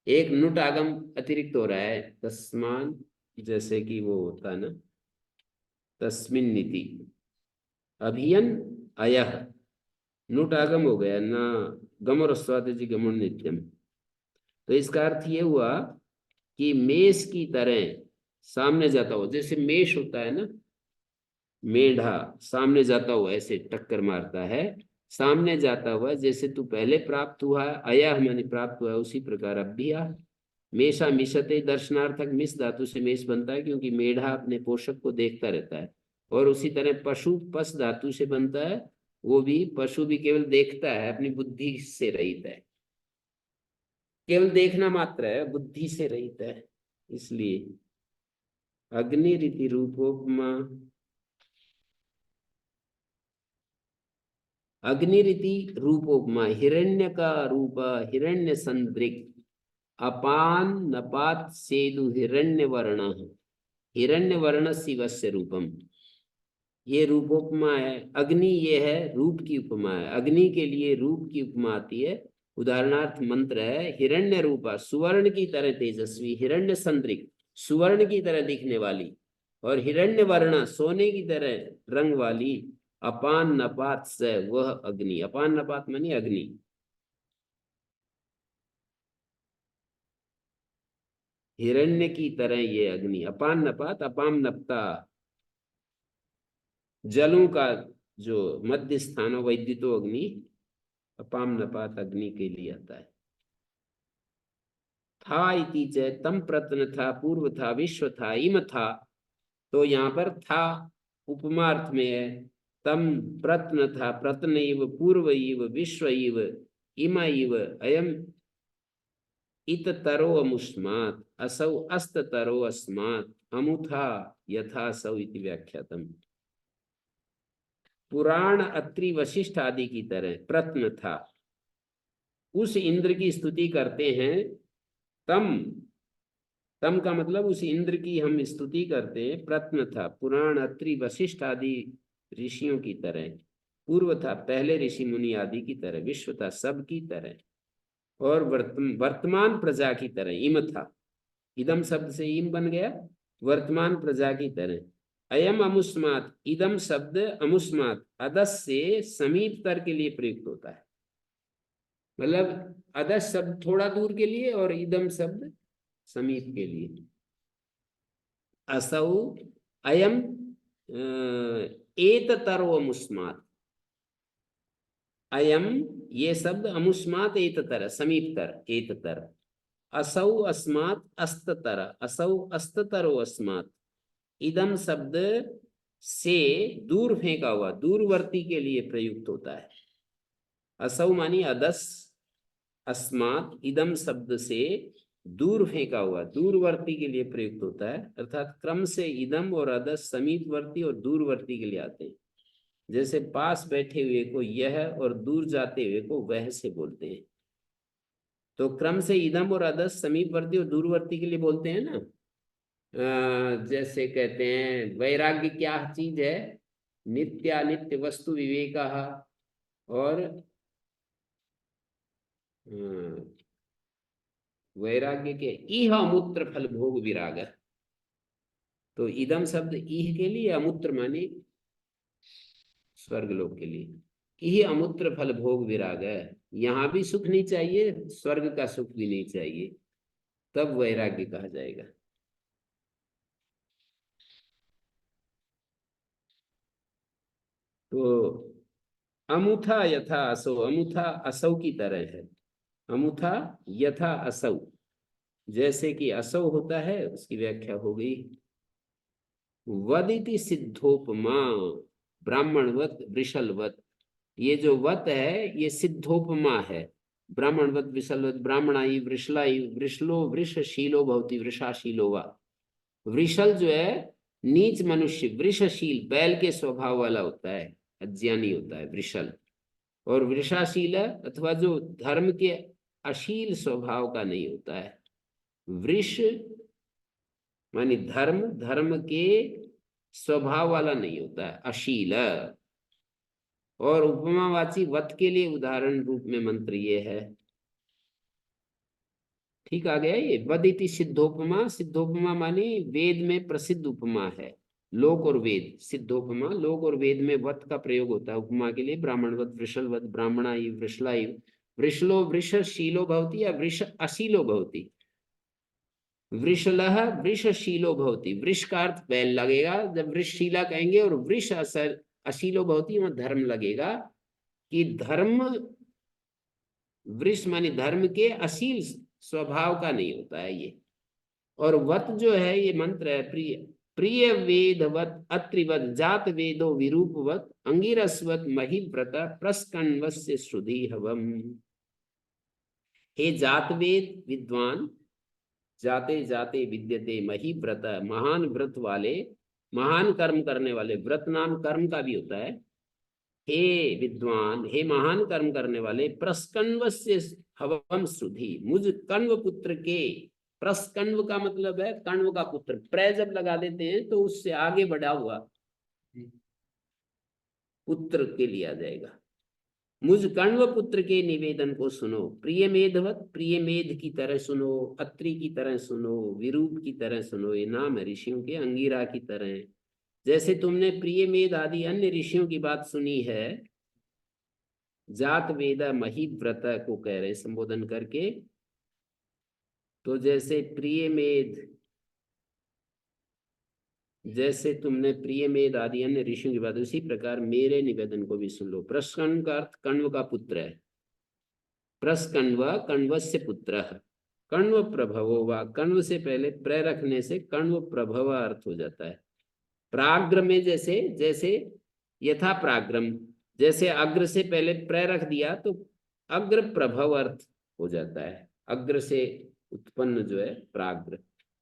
एक नुट आगम अतिरिक्त हो रहा है। तस्मान, जैसे कि वो होता है ना, तस्मिन्निति। अभियन अयः, नुट आगम हो गया ना, गमर स्वादिजी गमन नित्यम। तो इसका अर्थ ये हुआ कि मेष की तरह सामने जाता हो, जैसे मेष होता है ना, मेढा सामने जाता हुआ ऐसे टक्कर मारता है, सामने जाता हुआ जैसे तू पहले प्राप्त हुआ है, अया माने प्राप्त हुआ है, उसी प्रकार अब भी आ। मेषा मिशते दर्शनार्थक, मिस धातु से मेष बनता है क्योंकि मेढा अपने पोषक को देखता रहता है। और उसी तरह पशु पस धातु से बनता है, वो भी पशु भी केवल देखता है, अपनी बुद्धि से रहित है, केवल देखना मात्र है, बुद्धि से रहित है। इसलिए अग्नि रीति रूपोपमा, अग्नि रीति रूपोपमा, हिरण्य का रूप हिरण्य संदृक, अपान नपात सेदु हिरण्य वर्ण, हिरण्य वर्ण शिवस्य रूपम, ये रूपोपमा है। अग्नि ये है रूप की उपमा है, अग्नि के लिए रूप की उपमा आती है। उदाहरणार्थ मंत्र है हिरण्य रूपा, सुवर्ण की तरह तेजस्वी, हिरण्य संदृक सुवर्ण की तरह दिखने वाली, और हिरण्य वर्ण सोने की तरह रंग वाली, अपान नपात से वह अग्नि, अपान नपात मानी अग्नि। हिरण्य की तरह ये अग्नि, अपान नपात अपाम नपता, जलों का जो मध्य स्थान वैद्युतो अग्नि, अपाम नपात अग्नि के लिए आता है। था इति च तम प्रत्न था, पूर्व था, विश्व था, इम था, तो यहाँ पर था उपमार्थ में है। तम प्रत्न था, प्रत्न इव, पूर्व इव, विश्व इव, इम इव, अयम इत तरो अमुष्मात्, असौ अस्त तरो अस्मात्, अमुथा यथा सौ इति व्याख्यातम। पुराण अत्रि वशिष्ठ आदि की तरह प्रत्न था, उस इंद्र की स्तुति करते हैं। तम, तम का मतलब उस इंद्र की हम स्तुति करते हैं। प्रत्न था, पुराण अत्रि वशिष्ठ आदि ऋषियों की तरह, पूर्व था पहले ऋषि मुनि आदि की तरह, विश्व था सब की तरह, और वर्तमान प्रजा की तरह, इम था, इदम शब्द से इम बन गया, वर्तमान प्रजा की तरह। अयम अमुस्मात, इदम शब्द अमुस्मात अदस से समीप तर के लिए प्रयुक्त होता है, मतलब अदस शब्द थोड़ा दूर के लिए और इदम शब्द समीप के लिए। असौ अयम एत तरो अमुस्मात, अयम ये शब्द अमुस्मात एततर समीपतर एततर, असौ अस्मात् अस्ततर, असौ अस्ततरो अस्मात्, इदम शब्द से दूर फेंका हुआ दूरवर्ती के लिए प्रयुक्त होता है। असौ मानी अदस, अस्मात् इदम शब्द से दूर फेंका हुआ दूरवर्ती के लिए प्रयुक्त होता है, अर्थात क्रम से इदम और अदस समीपवर्ती और दूरवर्ती के लिए आते हैं। जैसे पास बैठे हुए को यह और दूर जाते हुए को वह से बोलते हैं, तो क्रम से इदम और अदस समीपवर्ती और दूरवर्ती के लिए बोलते हैं ना। जैसे कहते हैं वैराग्य क्या चीज है, नित्यानित्य वस्तु विवेक, और वैराग्य के इह अमूत्र फल भोग विराग, तो इदम शब्द इह के लिए, अमूत्र माने स्वर्गलोक के लिए, इह अमूत्र फल भोग विराग है, यहाँ भी सुख नहीं चाहिए, स्वर्ग का सुख भी नहीं चाहिए, तब वैराग्य कहा जाएगा। तो अमुथा यथा असौ, अमुथा असौ की तरह है, अमुथा यथा असौ, जैसे कि असौ होता है, उसकी व्याख्या हो गई। वदिति सिद्धोपमा, ब्राह्मणवत वृषलवत, ये जो वत है ये सिद्धोपमा है, ब्राह्मणवत वृषलवत, ब्राह्मणाई वृषलाई, वृषलो वृषशीलो भवति वृषाशीलो वा, वृषल जो है नीच मनुष्य, वृषशील बैल के स्वभाव वाला होता है, अज्ञानी होता है वृषल, और वृषाशील अथवा जो धर्म के अशील स्वभाव का नहीं होता है। वृष मानी धर्म, धर्म के स्वभाव वाला नहीं होता है, अशील। और उपमावाची वत के लिए उदाहरण रूप में मंत्र ये है। ठीक आ गया ये। वदिति सिद्धोपमा, सिद्धोपमा मानी वेद में प्रसिद्ध उपमा है, लोक और वेद, सिद्धोपमा। लोक और वेद में वत का प्रयोग होता है उपमा के लिए। ब्राह्मणवत, वृषलवत, ब्राह्मणाइव, वृषलाइव। वृषलो वृषशीलो भवति या वृष अशीलो भवति। वृषलः वृषशीलो भवति, वृष का अर्थ बैल लगेगा जब वृषशीला कहेंगे, और वृष अशीलो भवति वहां धर्म लगेगा कि धर्म, वृष माने धर्म के अशील स्वभाव का नहीं होता है ये। और वत जो है ये मंत्र है, प्रिय प्रिय वेदवत अत्रिवत जात वेदो विरूपवत अंगिरस्वत महिव्रत प्रस्कण्वस्य श्रुधि हवम। हे जात वेद विद्वान, जाते जाते विद्यते महिव्रत, महान व्रत वाले, महान कर्म करने वाले। व्रत नाम कर्म का भी होता है। हे विद्वान, हे महान कर्म करने वाले, प्रस्कण्वस्य हवम श्रुधि, मुझ कण्व पुत्र के, प्रस्कण्व का मतलब है कण्व का पुत्र, प्र जब लगा देते हैं तो उससे आगे बढ़ा हुआ पुत्र के लिया जाएगा। मुझ कण्व पुत्र के निवेदन को सुनो। प्रिय मेधवत, प्रिय मेध की तरह सुनो, अत्रि की तरह सुनो, विरूप की तरह सुनो, ये नाम है ऋषियों के, अंगिरा की तरह। जैसे तुमने प्रिय मेध आदि अन्य ऋषियों की बात सुनी है, जात वेद महिव्रत को कह रहे संबोधन करके, तो जैसे प्रिय मेध, जैसे तुमने प्रिय मेध आदि अन्य ऋषियों की बात, उसी प्रकार मेरे निवेदन को भी सुन लो। प्रस्कण्व का अर्थ कण्व का पुत्र है। प्रस्कण्व कण्वस्य पुत्र, कण्व प्रभवो वा, कण्व से पहले प्र रखने से कण्व प्रभव अर्थ हो जाता है। प्राग्र में जैसे, जैसे यथा प्राग्रम, जैसे अग्र से पहले प्र रख दिया तो अग्र प्रभव अर्थ हो जाता है। अग्र से उत्पन्न जो है प्राग्र।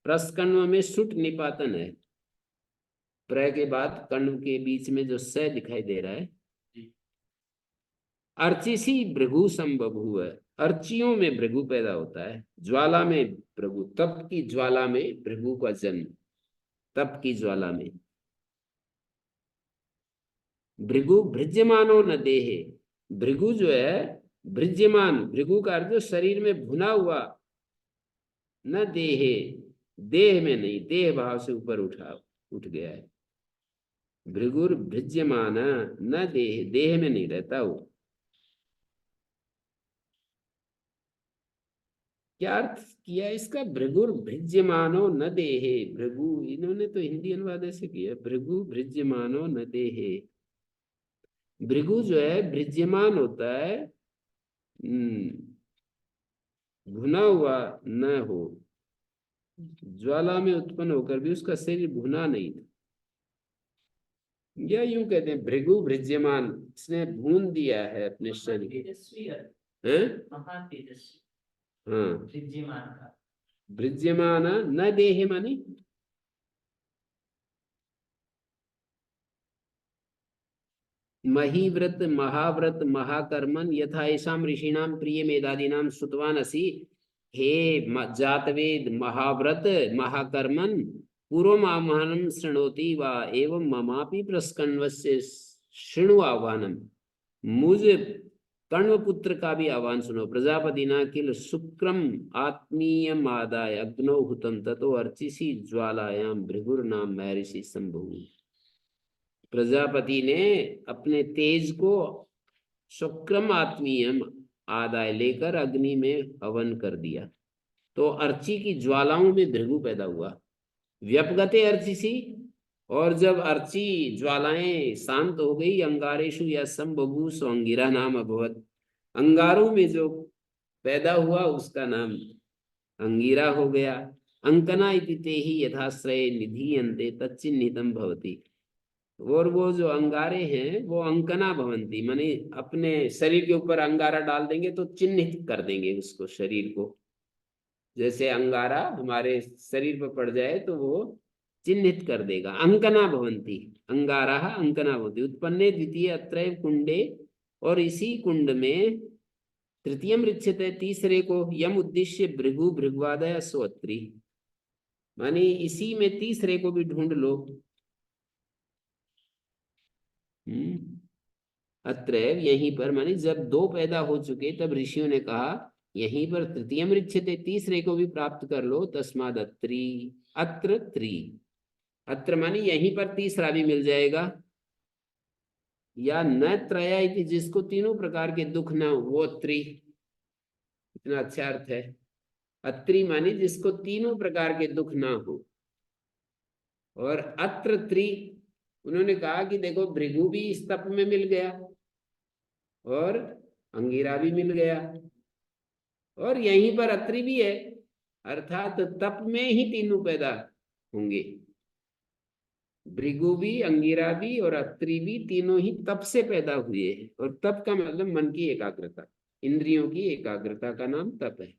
प्रस्कण्व में सुट निपातन है, प्र के बाद कण्व के बीच में जो स दिखाई दे रहा है। अर्चिसी भृगु संबभूव, अर्चियों में भृगु पैदा होता है। ज्वाला में भृगु, तप की ज्वाला में भृगु का जन्म, तप की ज्वाला में। भृगु भृज्यमानो न देहे, भृगु जो है भृज्यमान, भृगु का अर्थ शरीर में भुना हुआ, न देहे, देह में नहीं, देह भाव से ऊपर उठ गया है। भृगुर भृज्यमान न देह, देह में नहीं रहता वो। क्या अर्थ किया इसका? भृगुर भृज्यमानो न देहे, भृगु, इन्होंने तो हिंदी अनुवाद ऐसे किया, भृगु भृज्यमानो न देहे। भृगु जो है भृज्यमान होता है, भुना हुआ न हो, ज्वाला में उत्पन्न होकर भी उसका शरीर भुना नहीं था। या यूं कहते हैं भृगु भृज्यमान, इसने भून दिया है अपने शरीर। तेजस्वी है, हैं? महान तेजस्वी, हाँ, भृज्यमान का। भृज्यमान न देहे मानी महिव्रत महाव्रत महाकर्मन यथा ऐसाम ऋषिणाम प्रिय मेधादीनाम श्रुतवान असि। हे जातवेद महाव्रत महाकर्मन पूर्वमाह्वानं शृणोति वा एवं ममापि प्रस्कण्वस्य शृणु आह्वानम, मुझ कण्वपुत्र का भी आह्वान सुनो। प्रजापतिना किल शुक्रम आत्मीयमादाय अग्नौ हुतं ततो अर्चिषि ज्वालायां भृगुर्नाम महर्षि संभू। प्रजापति ने अपने तेज को शुक्रम आत्मीयम आदाय लेकर अग्नि में हवन कर दिया, तो अर्ची की ज्वालाओं में भृगु पैदा हुआ। व्यपगते अर्चिषि, और जब अर्ची ज्वालाएं शांत हो गई, अंगारेशु या संबभू सो अंगिरा नाम अभवत, अंगारों में जो पैदा हुआ उसका नाम अंगिरा हो गया। अंकना इति तेहि यथाश्रय निधीयन्ते तच्चिन्हितं भवति, और वो जो अंगारे हैं वो अंकना भवंती, माने अपने शरीर के ऊपर अंगारा डाल देंगे तो चिन्हित कर देंगे उसको, शरीर को। जैसे अंगारा हमारे शरीर पर पड़ जाए तो वो चिन्हित कर देगा। अंकना भवंती, अंगारा अंकना भवंती। उत्पन्ने द्वितीय अत्रैव कुंडे, और इसी कुंड में तृतीयम ऋच्यते, तीसरे को यम उद्देश्य भृगु भृगवादय सोत्री, माने इसी में तीसरे को भी ढूंढ लो। अत्रैव, यहीं पर, माने जब दो पैदा हो चुके तब ऋषियों ने कहा यहीं पर तृतीयम ऋच्यते, तीसरे को भी प्राप्त कर लो। तस्माद अत्रि, अत्र त्रि, अत्र मानी यहीं पर तीसरा भी मिल जाएगा, या न त्रया इति, जिसको तीनों प्रकार के दुख ना हो वो त्रि। इतना अच्छा अर्थ है। अत्रि मानी जिसको तीनों प्रकार के दुख ना हो। और अत्र त्रि, उन्होंने कहा कि देखो भृगु भी इस तप में मिल गया और अंगिरा भी मिल गया और यहीं पर अत्रि भी है, अर्थात तप में ही तीनों पैदा होंगे। भृगु भी, अंगिरा भी और अत्रि भी, तीनों ही तप से पैदा हुए हैं। और तप का मतलब मन की एकाग्रता, इंद्रियों की एकाग्रता का नाम तप है।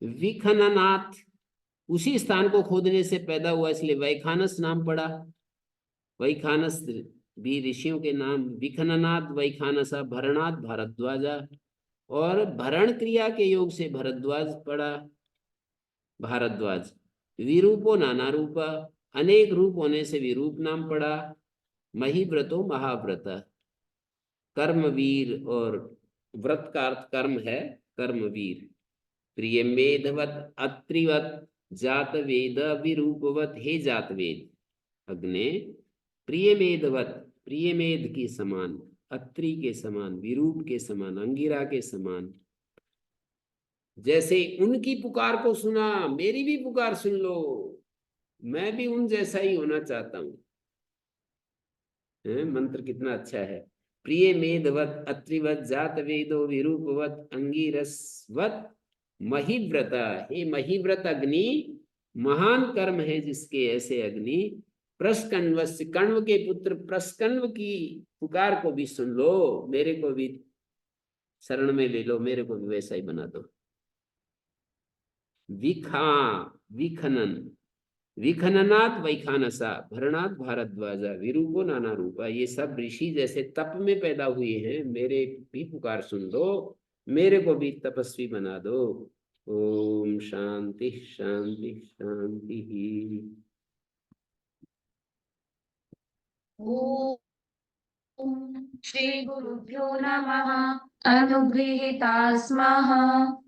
विखननाथ, उसी स्थान को खोदने से पैदा हुआ, इसलिए वैखानस नाम पड़ा। वैखानस भी ऋषियों के नाम। विखननाथ वैखानसा, भरणाथ भारद्वाजा, और भरण क्रिया के योग से भरद्वाज पड़ा, भारद्वाज। विरूपो नाना रूपा, अनेक रूप होने से विरूप नाम पड़ा, महिव्रतो महाव्रत। कर्मवीर, और व्रत का अर्थ कर्म है, कर्मवीर। प्रिय मेधवत अत्रिवत जात वेद विरूपवत, हे जात वेद अग्ने, प्रिय मेधवत, प्रिय मेध की समान, अत्रि के समान, विरूप के समान, अंगिरा के समान। जैसे उनकी पुकार को सुना, मेरी भी पुकार सुन लो, मैं भी उन जैसा ही होना चाहता हूं। मंत्र कितना अच्छा है। प्रिय मेधवत अत्रिवत जात वेदो विरूपवत अंगिरसवत महिव्रता, हे महिव्रत अग्नि, महान कर्म है जिसके ऐसे अग्नि। प्रस्कन्वस्य, कण्व के पुत्र प्रस्कन्व की पुकार को भी सुन लो, मेरे को भी शरण में ले लो, मेरे को भी वैसा ही बना दो। विखा, विखनन, विखननाथ वैखानसा, भरणाथ भारद्वाजा, विरूपो नाना रूपा, ये सब ऋषि जैसे तप में पैदा हुए हैं, मेरे भी पुकार सुन लो, मेरे को भी तपस्वी बना दो। ओम शांति शांति शांति। ओम श्री गुरुभ्यो नमः। अनुगृहीता स्मः।